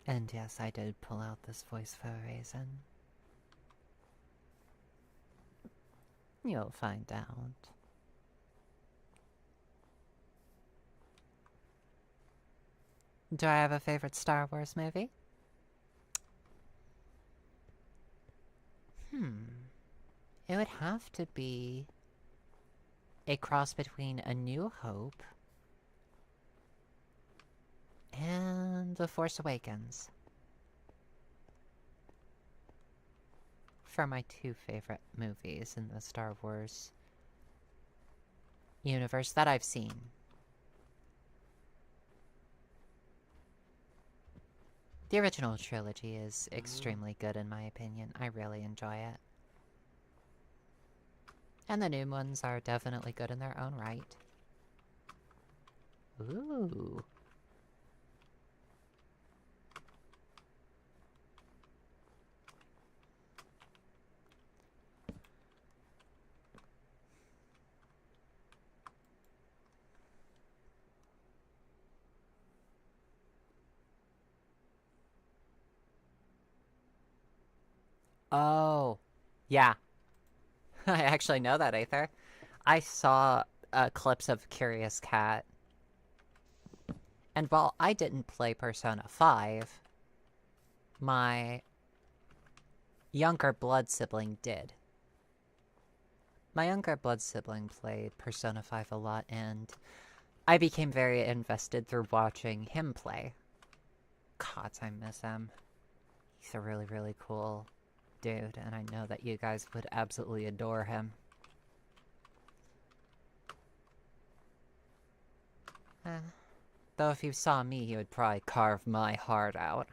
And yes, I did pull out this voice for a reason. You'll find out. Do I have a favorite Star Wars movie? It would have to be a cross between A New Hope and The Force Awakens. For my 2 favorite movies in the Star Wars universe that I've seen. The original trilogy is extremely good in my opinion. I really enjoy it. And the new ones are definitely good in their own right. Ooh. Oh. Yeah. I actually know that, Aether. I saw clips of Curious Cat. And while I didn't play Persona 5, my younger blood sibling did. My younger blood sibling played Persona 5 a lot, and I became very invested through watching him play. God, I miss him. He's a really, really cool dude, and I know that you guys would absolutely adore him. Though if you saw me, he would probably carve my heart out.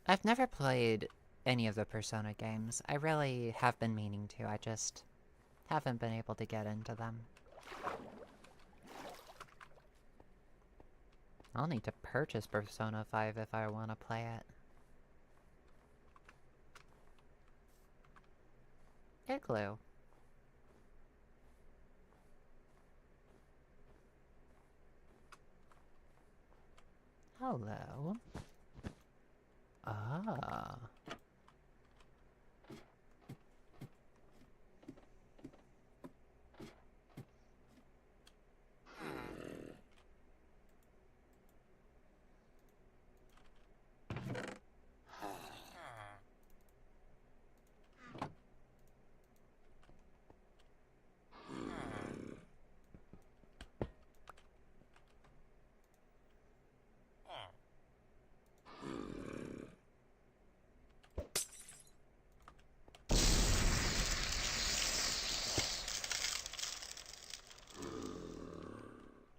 I've never played any of the Persona games. I really have been meaning to, I just haven't been able to get into them. I'll need to purchase Persona 5 if I want to play it. Igloo. Hello. Ah.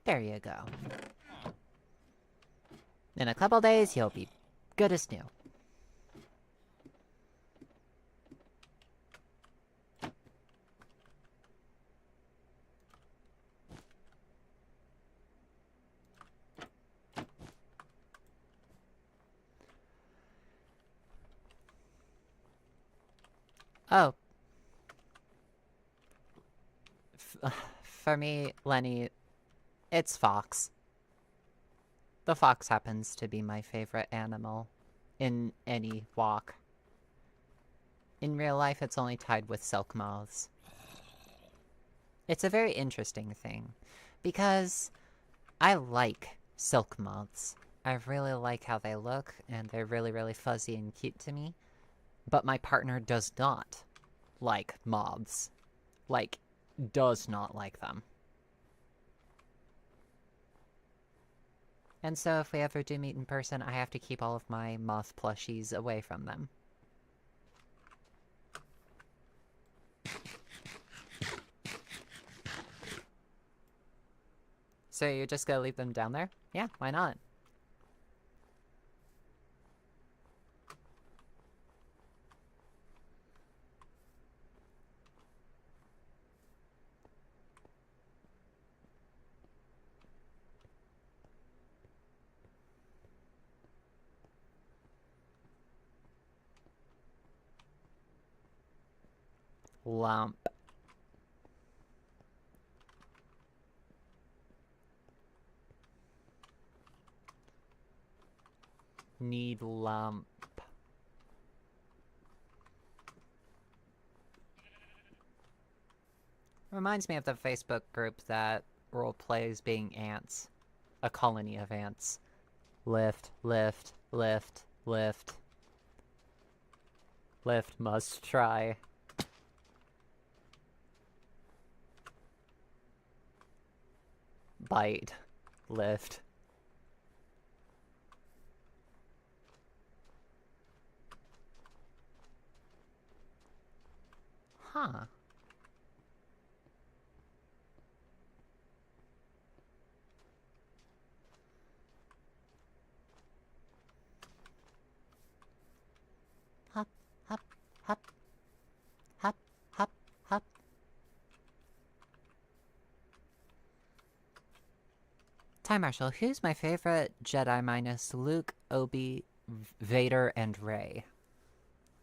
There you go. In a couple days, he'll be good as new. Oh. For me, Lenny, it's Fox. The fox happens to be my favorite animal in any walk. In real life, it's only tied with silk moths. It's a very interesting thing, because I like silk moths. I really like how they look, and they're really, really fuzzy and cute to me. But my partner does not like moths. Like, does not like them. And so if we ever do meet in person, I have to keep all of my moth plushies away from them. So you're just gonna leave them down there? Yeah, why not? Lump. Need lump. Reminds me of the Facebook group that roleplays being ants. A colony of ants. Lift, lift, lift, lift. Lift must try. Bite. Lift. Huh. Hop, hop, hop. Hop, hop, hop. Time Marshal, who's my favorite Jedi minus Luke, Obi, Vader, and Rey?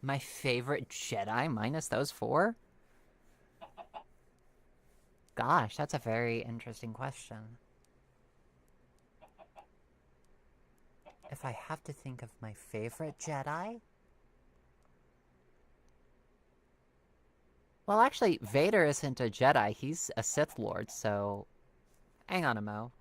My favorite Jedi minus those four? Gosh, that's a very interesting question. If I have to think of my favorite Jedi? Well, actually, Vader isn't a Jedi, he's a Sith Lord, so... Hang on a mo.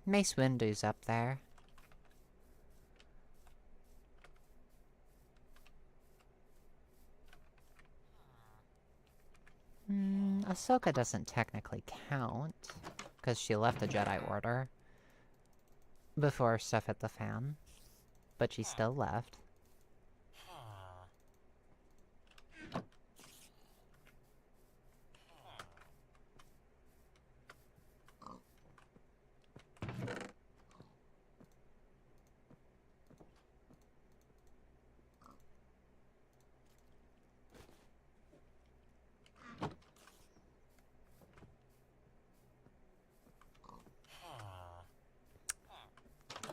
Mace Windu's up there. Ahsoka doesn't technically count, because she left the Jedi Order before stuff hit the fan, but she still left.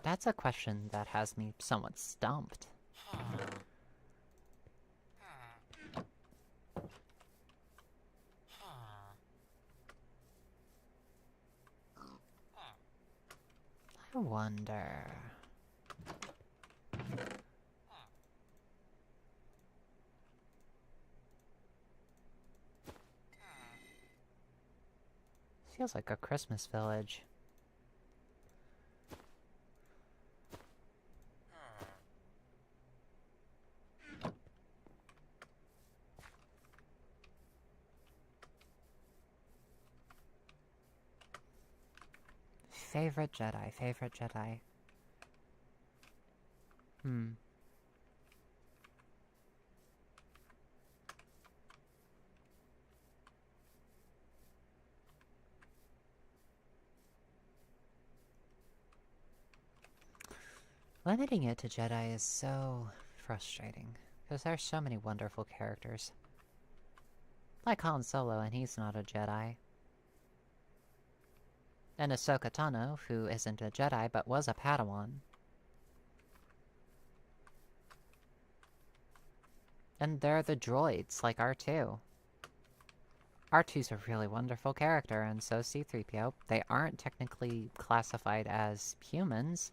That's a question that has me somewhat stumped. I wonder... Feels like a Christmas village. Favorite Jedi, favorite Jedi. Limiting it to Jedi is so frustrating, because there's so many wonderful characters. Like Han Solo, and he's not a Jedi. And Ahsoka Tano, who isn't a Jedi but was a Padawan. And they're the droids, like R2. R2's a really wonderful character, and so C-3PO. They aren't technically classified as humans.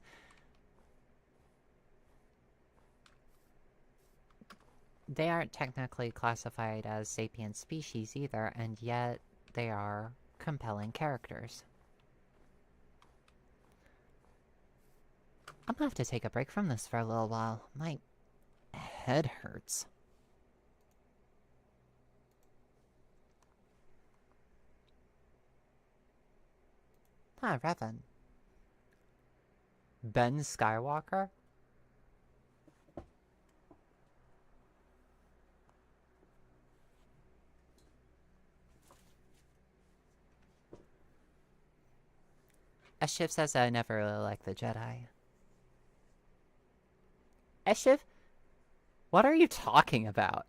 They aren't technically classified as sapient species either, and yet they are compelling characters. I'm gonna have to take a break from this for a little while. My head hurts. Ah, Revan. Ben Skywalker? Eshiv says I never really liked the Jedi. Eshiv? What are you talking about?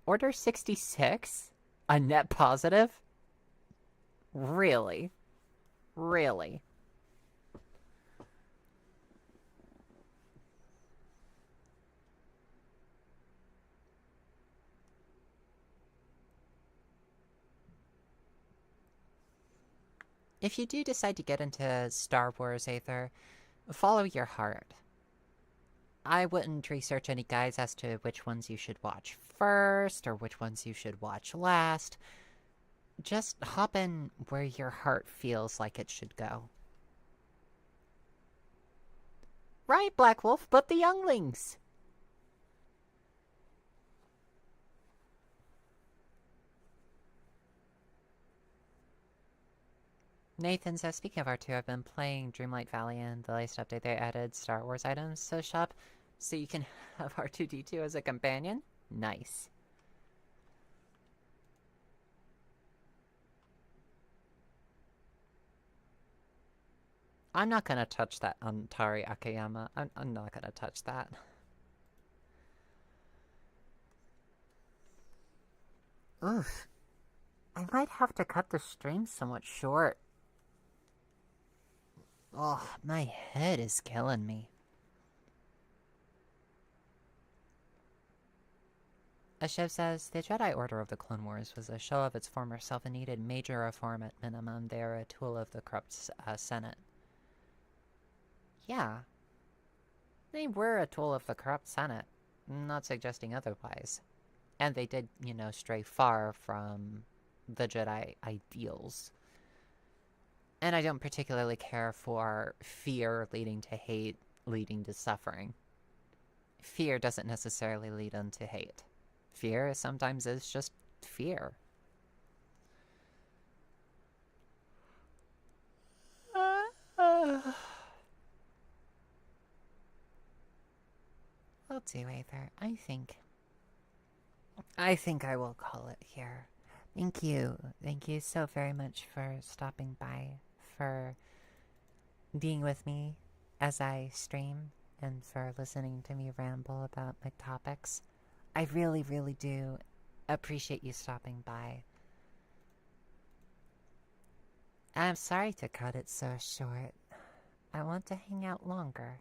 Order 66? A net positive? Really? Really? If you do decide to get into Star Wars, Aether, follow your heart. I wouldn't research any guides as to which ones you should watch first, or which ones you should watch last. Just hop in where your heart feels like it should go. Right, Black Wolf, but the younglings! Nathan says, speaking of R2, I've been playing Dreamlight Valley, and the latest update they added Star Wars items to the shop, so you can have R2-D2 as a companion? Nice. I'm not gonna touch that Antari Akiyama. I'm not gonna touch that. Oof. I might have to cut the stream somewhat short. Oh, my head is killing me. Ashev says, the Jedi Order of the Clone Wars was a show of its former self and needed major reform at minimum. They are a tool of the corrupt Senate. Yeah. They were a tool of the corrupt Senate. I'm not suggesting otherwise. And they did, you know, stray far from the Jedi ideals. And I don't particularly care for fear leading to hate, leading to suffering. Fear doesn't necessarily lead into hate. Fear sometimes is just fear. Will do, Aether. I think I will call it here. Thank you. Thank you so very much for stopping by, for being with me as I stream, and for listening to me ramble about my topics. I really, really do appreciate you stopping by. I'm sorry to cut it so short. I want to hang out longer.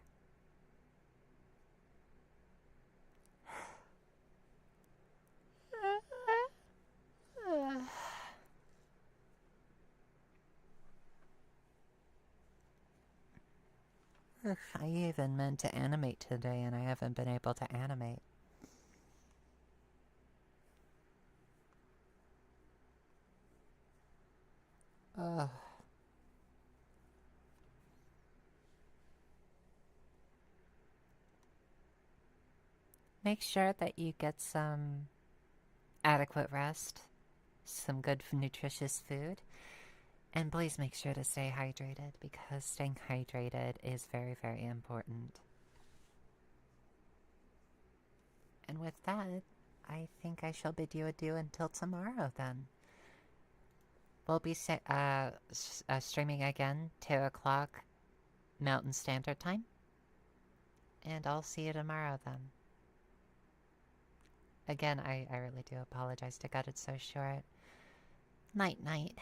I even meant to animate today, and I haven't been able to animate. Ugh. Make sure that you get some adequate rest. some good nutritious food. And please make sure to stay hydrated, because staying hydrated is very, very important. And with that, I think I shall bid you adieu until tomorrow then. We'll be streaming again, 2 o'clock Mountain Standard Time. And I'll see you tomorrow then. Again, I really do apologize to cut it so short. Night, night.